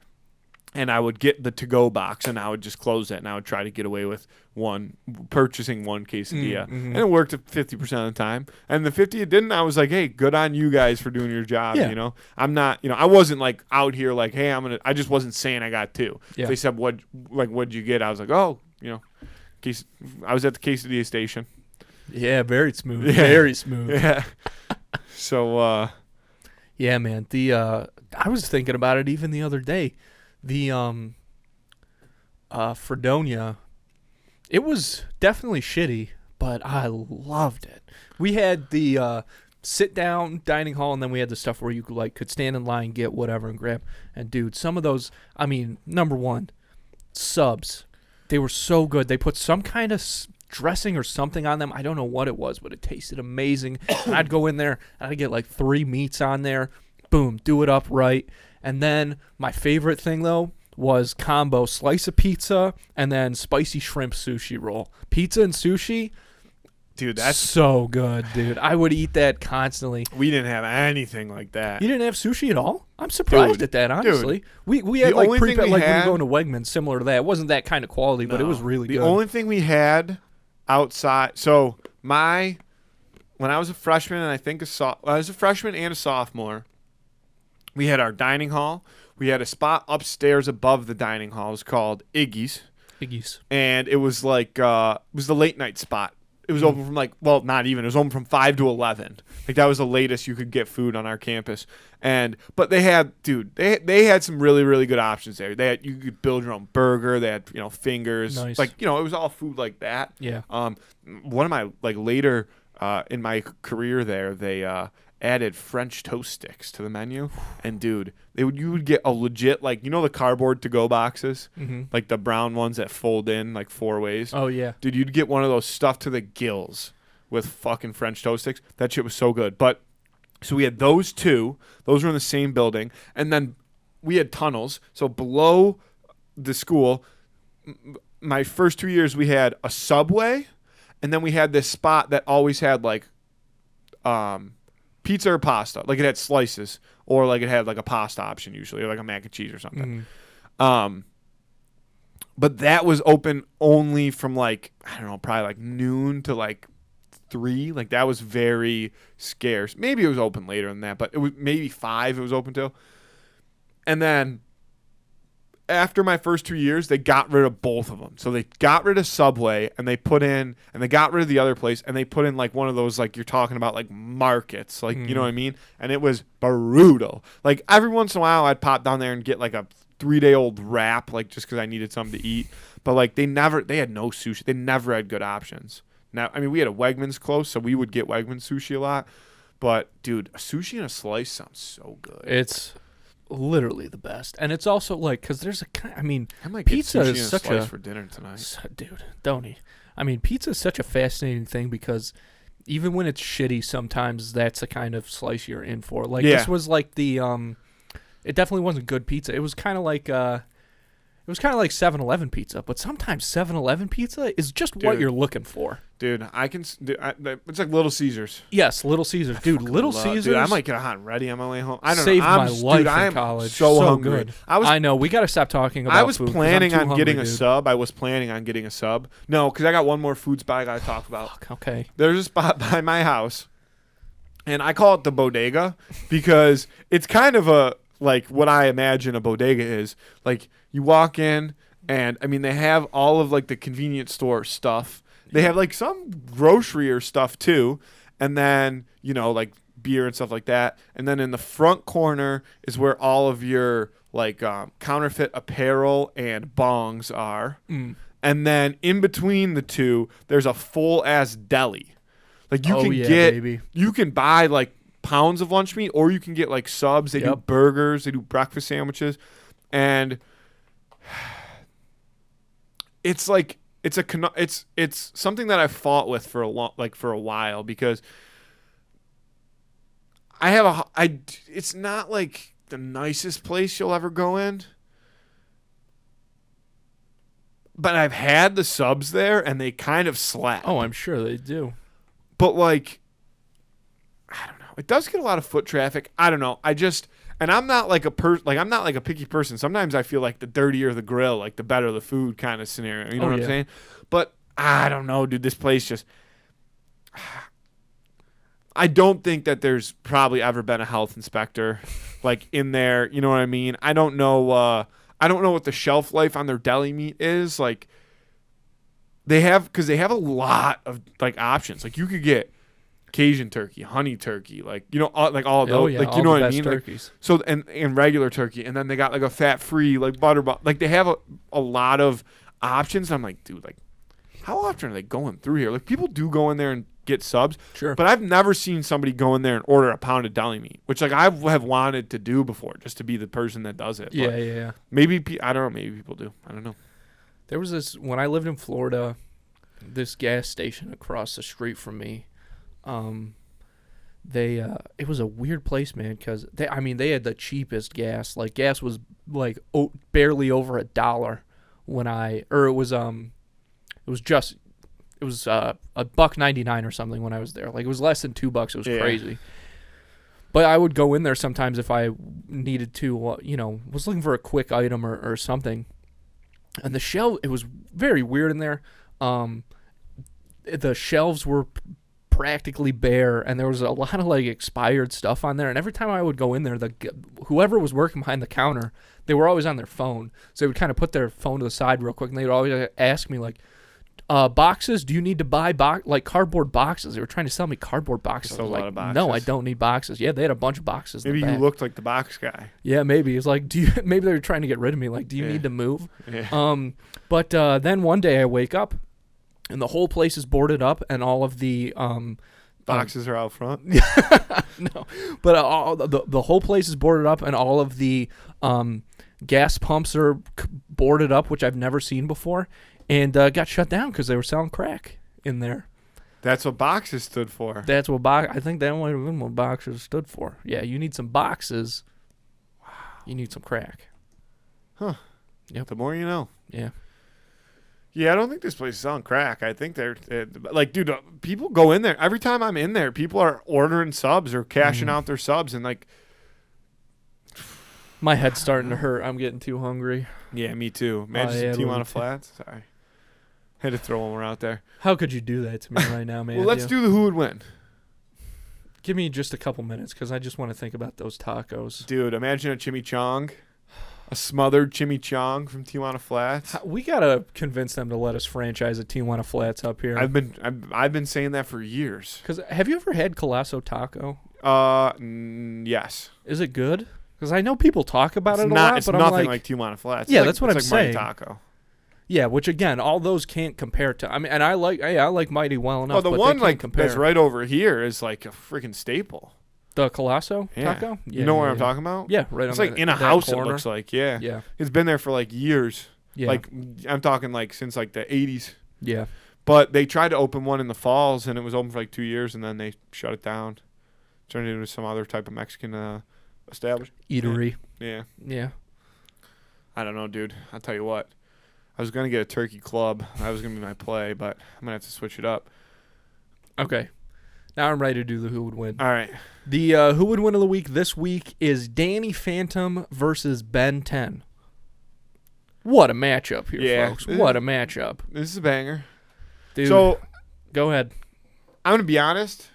And I would get the to-go box, and I would just close it, and I would try to get away with purchasing one quesadilla. And it worked 50% of the time. And the 50 it didn't, I was like, hey, good on you guys for doing your job, you know? I'm not, I wasn't, like, out here like, hey, I just wasn't saying I got two. Yeah. If they said, what'd you get? I was like, oh, I was at the quesadilla station. Yeah, very smooth. Yeah. Very smooth. Yeah. So, yeah, man. I was thinking about it even the other day. The Fredonia, it was definitely shitty, but I loved it. We had the sit-down dining hall, and then we had the stuff where you could stand in line, get whatever, and grab. And, dude, some of those, number one, subs. They were so good. They put some kind of dressing or something on them. I don't know what it was, but it tasted amazing. And I'd go in there, and I'd get like 3 meats on there. Boom, do it up right. And then my favorite thing, though, was combo slice of pizza and then spicy shrimp sushi roll. Pizza and sushi, dude, that's so good, dude. I would eat that constantly. We didn't have anything like that. You didn't have sushi at all? I'm surprised at that, honestly. Dude, we had like pre-cut, like when you go into Wegmans, similar to that. It wasn't that kind of quality, but it was really good. The only thing we had outside, so when I was a freshman, and I was a freshman and a sophomore, we had our dining hall. We had a spot upstairs above the dining hall. It was called Iggy's. And it was like, it was the late night spot. It was open from not even. It was open from 5 to 11. Like, that was the latest you could get food on our campus. But they had, they had some really, really good options there. You could build your own burger. They had, fingers. Nice. Like, it was all food like that. Yeah. One of my, later in my career there, they added French toast sticks to the menu, and dude, you would get a legit the cardboard to-go boxes, like the brown ones that fold in like 4 ways. Oh yeah, dude, you'd get one of those stuffed to the gills with fucking French toast sticks. That shit was so good. But so we had those two; those were in the same building, and then we had tunnels. So below the school, my first 2 years, we had a Subway And then we had this spot that always had like pizza or pasta. Like it had slices, or like it had like a pasta option usually, or like a mac and cheese or something. But that was open only from like, I don't know, probably like noon to like 3. Like that was very scarce. Maybe it was open later than that, but it was maybe 5 it was open till. And then after my first 2 years, they got rid of both of them. So they got rid of Subway, and they got rid of the other place, and they put in like one of those, like you're talking about, like markets, like, you know what I mean? And it was brutal. Like every once in a while I'd pop down there and get like a 3-day-old wrap, like just because I needed something to eat. But like they had no sushi. They never had good options. Now, I mean, we had a Wegmans close, so we would get Wegmans sushi a lot. But dude, a sushi and a slice sounds so good. It's literally the best. And it's also like, because there's I might pizza is and such slice for dinner tonight. Dude, don't eat. I mean, pizza is such a fascinating thing, because even when it's shitty, sometimes that's the kind of slice you're in for. Like this was like the it definitely wasn't good pizza. It was kind of like 7-Eleven pizza, but sometimes 7-Eleven pizza is just what you're looking for. Dude, it's like Little Caesars. Yes, Little Caesars. Dude, Little Caesars. Dude, I might get a hot and ready on my way home. I don't saved know. my life in college. So hungry. Good. I know. We got to stop talking about I was food, planning on getting a sub. I was planning on getting a sub. No, because I got one more food spot I got to talk about. Fuck, okay. There's a spot by my house, and I call it the bodega because it's kind of a, like what I imagine a bodega is. Like you walk in, and I mean they have all of like the convenience store stuff. They have like some grocery or stuff too, and then like beer and stuff like that. And then in the front corner is where all of your like counterfeit apparel and bongs are. And then in between the two, there's a full ass deli. Like you can buy like pounds of lunch meat, or you can get like subs. They do burgers, they do breakfast sandwiches, and it's like it's something that I fought with for a while, because it's not like the nicest place you'll ever go in, but I've had the subs there and they kind of slap. Oh, I'm sure they do. But like, I don't know. It does get a lot of foot traffic. I don't know. And I'm not like I'm not like a picky person. Sometimes I feel like the dirtier the grill, like the better the food kind of scenario. You know what I'm saying? But I don't know, dude. This place just, I don't think that there's probably ever been a health inspector like in there. You know what I mean? I don't know. I don't know what the shelf life on their deli meat is. Like because they have a lot of like options. Like you could get Cajun turkey, honey turkey, like like all of those, like you know what I mean. Turkeys. Like, so and regular turkey, and then they got like a fat free like butter. Like they have a lot of options. I'm like, dude, like how often are they going through here? Like people do go in there and get subs, sure, but I've never seen somebody go in there and order a pound of deli meat, which like I have wanted to do before, just to be the person that does it. Yeah. Maybe I don't know. Maybe people do. I don't know. There was this when I lived in Florida, this gas station across the street from me. It was a weird place, man, because they had the cheapest gas. Like gas was like barely over $1 when it was $1.99 or something when I was there. Like it was less than $2. It was crazy. But I would go in there sometimes if I needed to, was looking for a quick item or something. And the shelf, it was very weird in there. The shelves were practically bare, and there was a lot of like expired stuff on there. And every time I would go in there, whoever was working behind the counter, they were always on their phone. So they would kind of put their phone to the side real quick, and they would always ask me like, boxes, do you need to buy like cardboard boxes? They were trying to sell me cardboard boxes. I was like, no, I don't need boxes. Yeah, they had a bunch of boxes. Maybe you looked like the box guy. Yeah, maybe. It's like, maybe they were trying to get rid of me. Like, do you need to move? Yeah. But then one day I wake up and the whole place is boarded up, and all of the boxes are out front. No, but the whole place is boarded up, and all of the gas pumps are boarded up, which I've never seen before. And got shut down because they were selling crack in there. That's what boxes stood for. That's what I think that might have been what boxes stood for. Yeah, you need some boxes. Wow. You need some crack. Huh. Yep. The more you know. Yeah. Yeah, I don't think this place is on crack. I think they're like, dude, people go in there. Every time I'm in there, people are ordering subs or cashing out their subs. And, like, my head's starting to hurt. I'm getting too hungry. Yeah, me too. Imagine some Tijuana Flats. Sorry. Had to throw one more out there. How could you do that to me right now, man? Well, let's do the who would win. Give me just a couple minutes because I just want to think about those tacos. Dude, imagine a chimichang. A smothered chimichang from Tijuana Flats. We gotta convince them to let us franchise a Tijuana Flats up here. I've been saying that for years. Because have you ever had Colosso Taco? Yes. Is it good? Because I know people talk about it a lot, lot, it's but nothing I'm like Tijuana Flats. Yeah, it's that's what I'm like saying. Mighty Taco. Yeah, which again, all those can't compare to. I mean, and I like Mighty well enough. Oh, the but one they can't like compare. that's right over here is like a freaking staple. The Colosso Yeah. Taco. Yeah, you know what I'm talking about? Yeah, right. It's on like in a that house. corner. It looks like yeah. Yeah. It's been there for like years. Yeah. Like I'm talking like since like the 80s. Yeah. But they tried to open one in the Falls, and it was open for like 2 years, and then they shut it down. Turned it into some other type of Mexican establishment. Eatery. Yeah. Yeah. I don't know, dude. I'll tell you what. I was going to get a turkey club. That was going to be my play, but I'm going to have to switch it up. Okay. Now I'm ready to do the who would win. All right. The who would win of the week this week is Danny Phantom versus Ben 10. What a matchup here, folks. What a matchup. This is a banger. Dude, so, go ahead. I'm going to be honest.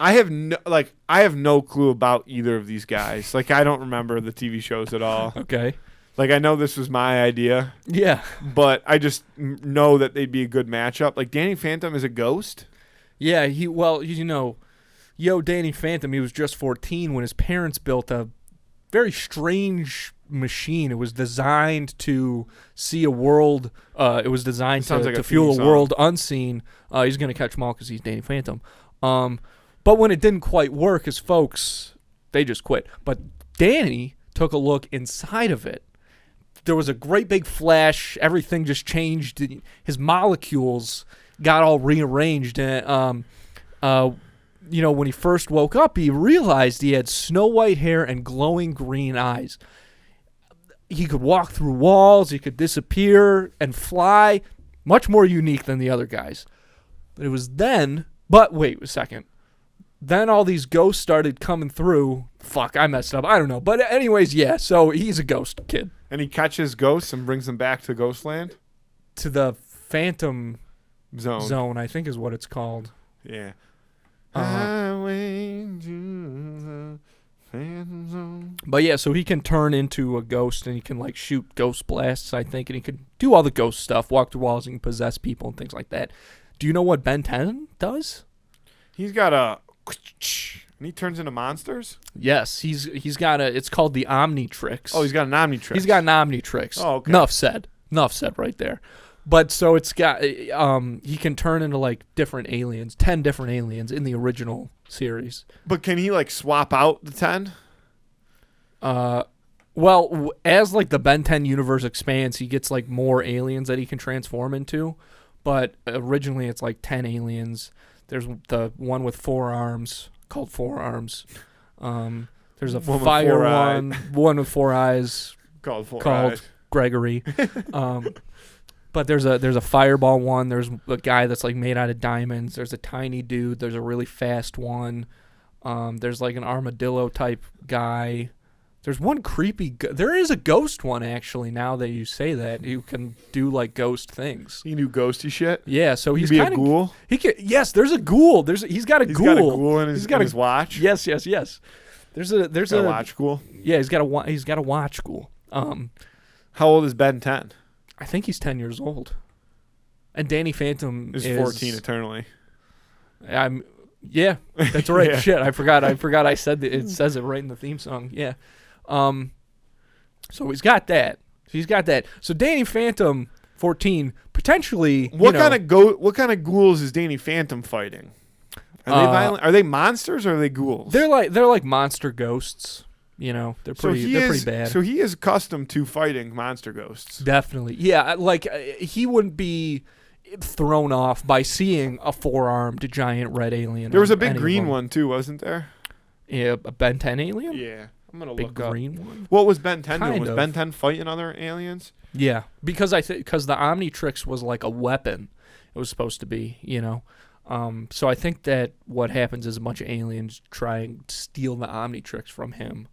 I have no clue about either of these guys. Like, I don't remember the TV shows at all. Okay. Like, I know this was my idea. Yeah. But I just know that they'd be a good matchup. Like, Danny Phantom is a ghost. Yeah, Danny Phantom, he was just 14 when his parents built a very strange machine. It was designed to see a world. It was designed to fuel a world unseen. He's going to catch them all because he's Danny Phantom. But when it didn't quite work, his folks, they just quit. But Danny took a look inside of it. There was a great big flash. Everything just changed. His molecules got all rearranged. And, when he first woke up, he realized he had snow white hair and glowing green eyes. He could walk through walls. He could disappear and fly. Much more unique than the other guys. But it was then... But wait a second. Then all these ghosts started coming through. Fuck, I messed up. I don't know. But anyways, yeah, so he's a ghost kid. And he catches ghosts and brings them back to Ghostland? To the Phantom Zone, I think is what it's called. Yeah. Highway to the Phantom Zone. But yeah, so he can turn into a ghost and he can like shoot ghost blasts, I think, and he can do all the ghost stuff, walk through walls and possess people and things like that. Do you know what Ben 10 does? He's got a... And he turns into monsters? Yes, he's got a... It's called the Omnitrix. Oh, he's got an Omnitrix. He's got an Omnitrix. Oh, okay. Enough said right there. But so it's got... he can turn into like different aliens, 10 different aliens in the original series. But can he like swap out the 10? Well, as like the Ben 10 universe expands, he gets like more aliens that he can transform into. But originally it's like 10 aliens. There's the one with 4 arms called 4 Arms. There's a fire one with 4 eyes called Gregory. But there's a fireball one. There's a guy that's like made out of diamonds. There's a tiny dude. There's a really fast one. There's like an armadillo type guy. There's one creepy... There is a ghost one, actually, now that you say that. You can do, like, ghost things. He can do ghosty shit? Yeah, so he's kind of... He be a ghoul? Yes, there's a ghoul. He's got a ghoul. He's got a ghoul in his watch? Yes. There's a watch ghoul? Yeah, he's got a watch ghoul. How old is Ben 10? I think he's 10 years old. And Danny Phantom is 14 eternally. Yeah, that's right. Yeah. Shit, I forgot I said that. It says it right in the theme song. Yeah. So he's got that. So Danny Phantom, 14, potentially. What kind of ghouls is Danny Phantom fighting? Are they violent? Are they monsters or are they ghouls? They're like monster ghosts. They're pretty bad. So he is accustomed to fighting monster ghosts. Definitely, yeah. Like he wouldn't be thrown off by seeing a 4-armed giant red alien. There was a big green one too, wasn't there? Yeah, a Ben 10 alien. Yeah. I'm gonna big look up. green one. What was Ben 10 doing? Kind Was of. Ben 10 fighting other aliens? Yeah, because because the Omnitrix was like a weapon. It was supposed to be, you know. So I think that what happens is a bunch of aliens try and steal the Omnitrix from him.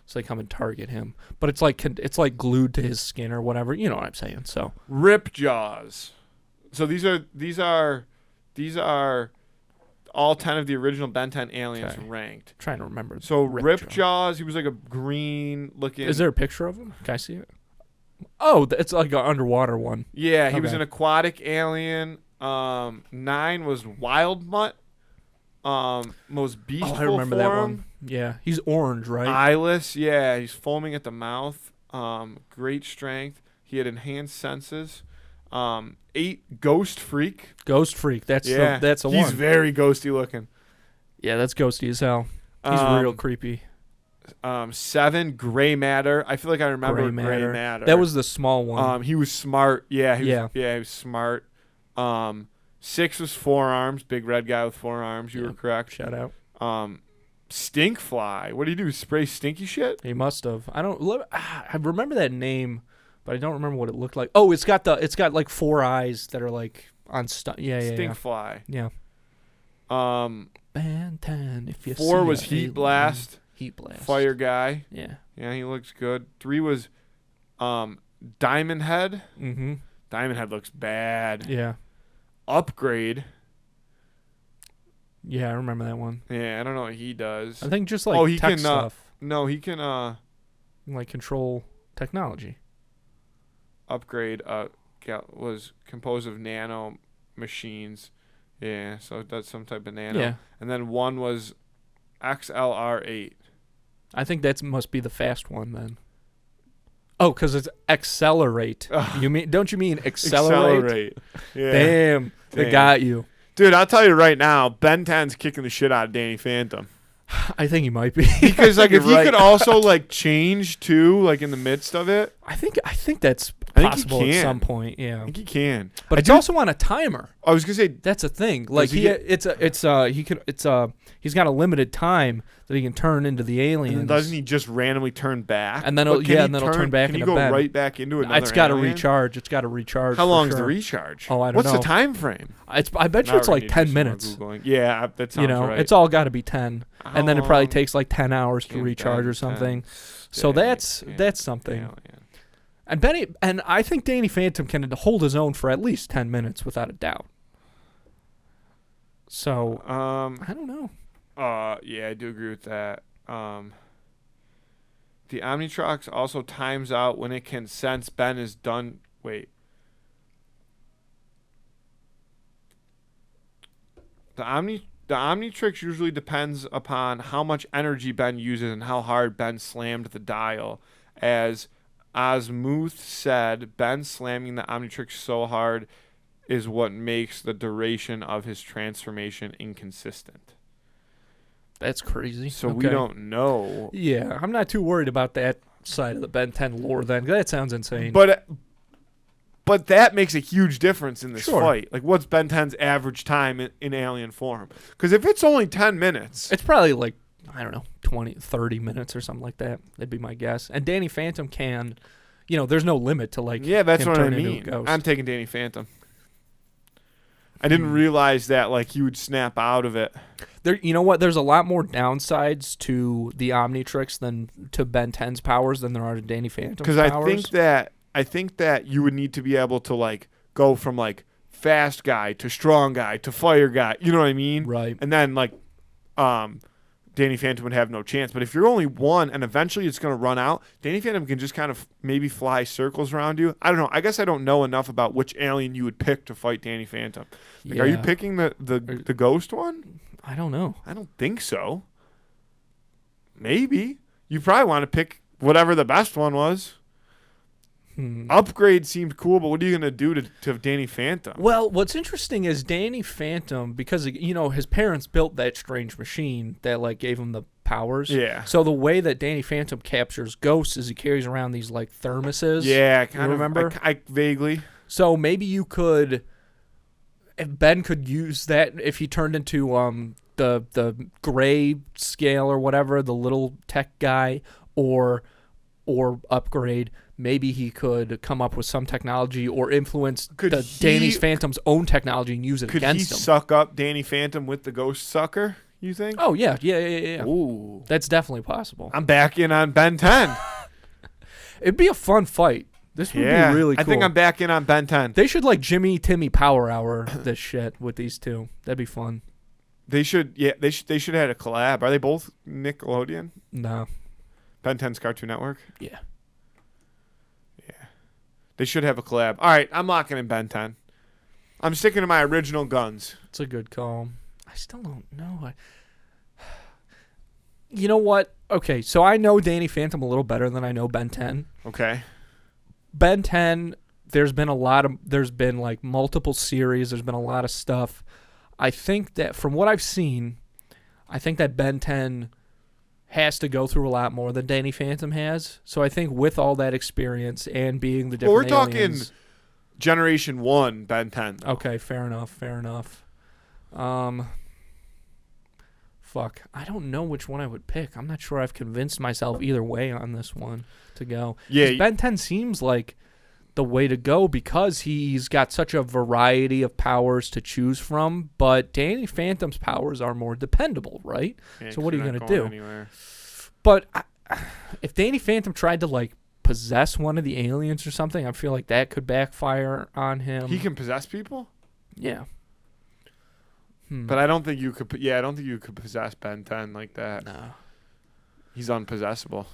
So they come and target him, but it's like glued to his skin or whatever. You know what I'm saying? So Rip Jaws. So these are all 10 of the original Ben 10 aliens ranked. Trying to remember. So Rip Jaws, he was like a green looking. Is there a picture of him? Can I see it? Oh, it's like an underwater one. Yeah, he was an aquatic alien. 9 was Wild Mutt. Most beastful I remember form. that one. Yeah, he's orange, right? Eyeless, yeah, he's foaming at the mouth. Great strength. He had enhanced senses. 8 Ghost Freak. Ghost Freak. That's the one. He's very ghosty looking. Yeah, that's ghosty as hell. He's real creepy. 7 Gray Matter. I feel like I remember Gray Matter. That was the small one. He was smart. Yeah, he was smart. 6 was Forearms. Big red guy with 4 arms. You were correct. Shout out. Stinkfly. What do you do? Spray stinky shit? He must have. I remember that name, but I don't remember what it looked like. Oh, it's got like 4 eyes that are like on Stinkfly. Yeah. Ben 10. If you 4 was Heat Blast. Heat Blast. Fire guy. Yeah. Yeah, he looks good. 3 was Diamond Head. Mm-hmm. Diamond Head looks bad. Yeah. Upgrade. Yeah, I remember that one. Yeah, I don't know what he does. I think just like he tech can, stuff. No, he can like control technology. Upgrade was composed of nano machines. Yeah, so that's some type of nano. Yeah. And then 1 was XLR8. I think that must be the fast one then. Oh, because it's accelerate. Don't you mean accelerate? Yeah. Damn, they got you. Dude, I'll tell you right now, Ben 10's kicking the shit out of Danny Phantom. I think he might be. Because like if he could also like change too, like in the midst of it. I think that's possible at some point. Yeah. I think he can. But it's also on a timer. I was gonna say that's a thing. Like he's got a limited time that he can turn into the aliens. And doesn't he just randomly turn back? And then it'll turn back into Can he go Ben. right back into another? It's got to recharge. It's got to recharge. How long is the recharge? Oh, I don't know. What's the time frame? I bet you it's like 10 minutes. Yeah, that sounds right. It's all got to be 10. And then it probably takes like 10 hours to recharge or something. So that's something. And I think Danny Phantom can hold his own for at least 10 minutes without a doubt. So I don't know. Yeah, I do agree with that. The Omnitrox also times out when it can sense Ben is done. Wait. The Omnitrix usually depends upon how much energy Ben uses and how hard Ben slammed the dial. As Osmuth said, Ben slamming the Omnitrix so hard is what makes the duration of his transformation inconsistent. That's crazy. So we don't know. Yeah, I'm not too worried about that side of the Ben 10 lore then. That sounds insane. But that makes a huge difference in this fight. Like, what's Ben 10's average time in alien form? Because if it's only 10 minutes... It's probably like, I don't know, 20, 30 minutes or something like that. That'd be my guess. And Danny Phantom can... there's no limit to like... Yeah, that's him what I turning mean. into a ghost. I'm taking Danny Phantom. I didn't realize that like he would snap out of it. You know what? There's a lot more downsides to the Omnitrix than to Ben 10's powers than there are to Danny Phantom's powers. Because I think that you would need to be able to like go from like fast guy to strong guy to fire guy. You know what I mean? Right. And then like Danny Phantom would have no chance. But if you're only one and eventually it's going to run out, Danny Phantom can just kind of maybe fly circles around you. I don't know. I guess I don't know enough about which alien you would pick to fight Danny Phantom. Like, are you picking the ghost one? I don't know. I don't think so. Maybe. You probably want to pick whatever the best one was. Upgrade seemed cool, but what are you going to do to Danny Phantom? Well, what's interesting is Danny Phantom, because his parents built that strange machine that like gave him the powers. Yeah. So the way that Danny Phantom captures ghosts is he carries around these like thermoses. Yeah, kind of. Remember? I vaguely. So maybe you could, if Ben could use that if he turned into the gray scale or whatever, the little tech guy, or upgrade. Maybe he could come up with some technology or influence Danny Phantom's own technology and use it against him. Could he suck up Danny Phantom with the ghost sucker, you think? Oh, yeah. Ooh. That's definitely possible. I'm back in on Ben 10. It'd be a fun fight. This would be really cool. I think I'm back in on Ben 10. They should Jimmy Timmy Power Hour this shit with these two. That'd be fun. They should have had a collab. Are they both Nickelodeon? No. Ben 10's Cartoon Network? Yeah. They should have a collab. All right, I'm locking in Ben 10. I'm sticking to my original guns. It's a good call. I still don't know. You know what? Okay, so I know Danny Phantom a little better than I know Ben 10. Okay. Ben 10, there's been multiple series. There's been a lot of stuff. I think that from what I've seen, I think that Ben 10 has to go through a lot more than Danny Phantom has. So I think with all that experience and being the different aliens, talking Generation 1 Ben 10. Though. Okay, fair enough. Fuck. I don't know which one I would pick. I'm not sure I've convinced myself either way on this one to go. Yeah. Ben 10 seems like the way to go because he's got such a variety of powers to choose from, but Danny Phantom's powers are more dependable, right? Yeah, so what are you going to do? Anywhere. But if Danny Phantom tried to possess one of the aliens or something, I feel like that could backfire on him. He can possess people? Yeah. But I don't think you could. Yeah, I don't think you could possess Ben 10 like that. No. He's unpossessable.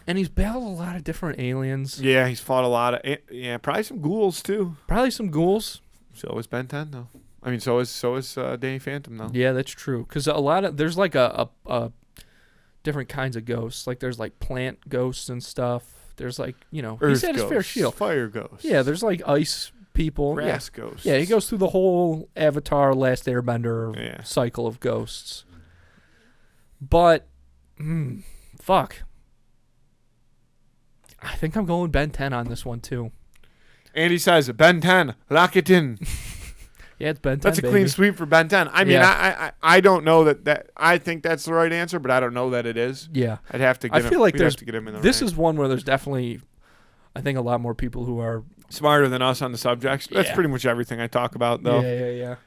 And he's battled a lot of different aliens. Yeah, he's fought a lot of. Yeah, probably some ghouls too. Probably some ghouls. So is Ben 10 though. I mean, so is Danny Phantom though. Yeah, that's true. Because there's a different kinds of ghosts. There's plant ghosts and stuff. There's Earth he's had his fair share. Fire ghosts. Yeah, there's ice people. Grass ghosts. Yeah, he goes through the whole Avatar, Last Airbender cycle of ghosts. But, fuck. I think I'm going Ben 10 on this one, too. Andy says, Ben 10, lock it in. Yeah, it's Ben 10, That's a clean sweep for Ben 10. I mean, I don't know that I think that's the right answer, but I don't know that it is. Yeah. I'd have to get him. I feel like have to get him in the this rank. is one where there's definitely, I think, a lot more people who are smarter than us on the subjects. That's pretty much everything I talk about, though. Yeah.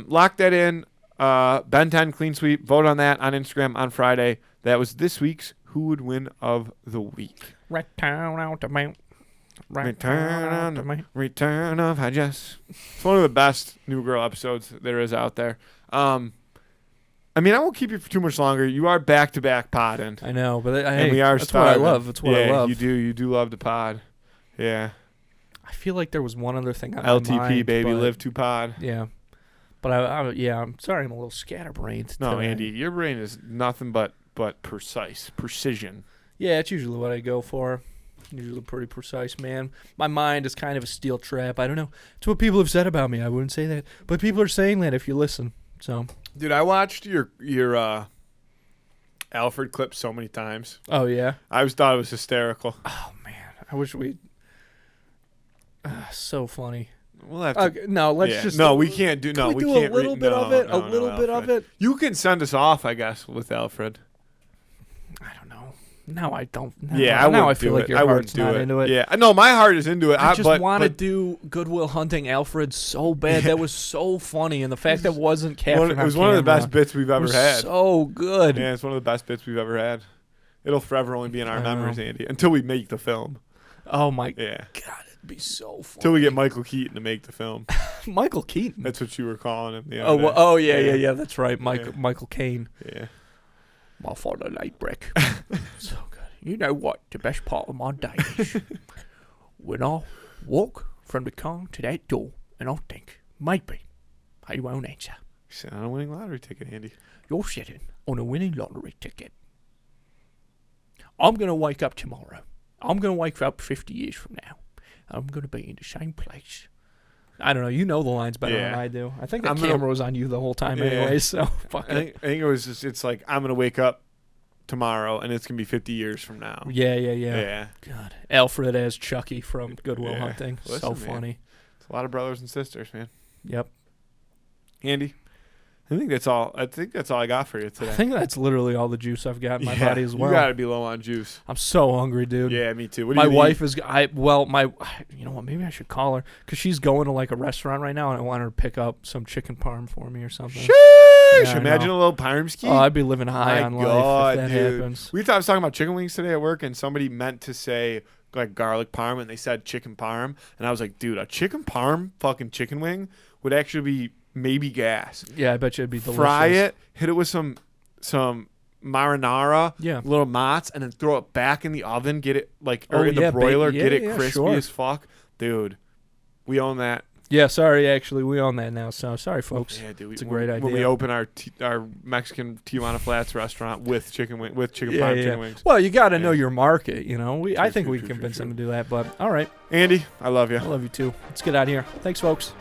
Lock that in. Ben 10, clean sweep. Vote on that on Instagram on Friday. That was this week's Who Would Win of the Week. Return of High-Jess. It's one of the best New Girl episodes there is out there. I mean, I won't keep you for too much longer. You are back-to-back podding. I know, but and we are that's starving. What I love. That's what I love. You do love to pod. Yeah. I feel like there was one other thing on LTP, my mind, baby, live to pod. Yeah. But I'm sorry I'm a little scatterbrained. No, today. Andy, your brain is nothing but precision. Yeah, it's usually what I go for. Usually pretty precise, man. My mind is kind of a steel trap. I don't know. It's what people have said about me. I wouldn't say that, but people are saying that if you listen. So, dude, I watched your Alfred clip so many times. Oh yeah, I thought it was hysterical. Oh man, I wish we. So funny. We'll have to. No, let's just. No, we can't do. No, we can't. A little bit of it. A little bit of it. You can send us off, I guess, with Alfred. I don't know. No, I don't. No, yeah, now I feel like your heart's not into it. Yeah, no, my heart is into it. I just want to do Goodwill Hunting Alfred so bad. That was so funny, and the fact that it wasn't captured. It was one of the best bits we've ever had. So good. Yeah, it's one of the best bits we've ever had. It'll forever only be in our memories, Andy, until we make the film. Oh my God, it'd be so funny. Until we get Michael Keaton to make the film. Michael Keaton. That's what you were calling him. Yeah. That's right, Michael Caine. Yeah. My father laid brick. So good. You know what? The best part of my day is when I walk from the car to that door and I think, maybe I won't answer. You're sitting on a winning lottery ticket, Andy. You're sitting on a winning lottery ticket. I'm going to wake up tomorrow. I'm going to wake up 50 years from now. I'm going to be in the same place. I don't know. You know the lines better than I do. I think the camera was on you the whole time anyway, so fuck it. I think it was just, it's like, I'm going to wake up tomorrow and it's going to be 50 years from now. Yeah. God. Alfred as Chucky from Goodwill Hunting. Listen, so funny. It's a lot of brothers and sisters, man. Yep. Andy, I think that's all I got for you today. I think that's literally all the juice I've got in my body as well. You gotta be low on juice. I'm so hungry, dude. Yeah, me too. What do my you wife is. You know what? Maybe I should call her because she's going to like a restaurant right now, and I want her to pick up some chicken parm for me or something. Sheesh! Imagine a little parm ski. Oh, I'd be living high on life if that dude. happens. I was talking about chicken wings today at work, and somebody meant to say like garlic parm, and they said chicken parm, and I was like, dude, a chicken parm fucking chicken wing would actually be maybe gas. Yeah, I bet you it'd be delicious. Fry it, hit it with some marinara, little mozz, and then throw it back in the oven. Get it in the broiler, get it crispy as fuck, dude. We own that. Yeah, sorry, actually, we own that now. So sorry, folks. Yeah, dude, it's a great idea. When we open our Mexican Tijuana Flats restaurant with chicken chicken wings. Well, you got to know your market. You know, I think we can convince them to do that. But all right, Andy, I love you. I love you too. Let's get out of here. Thanks, folks.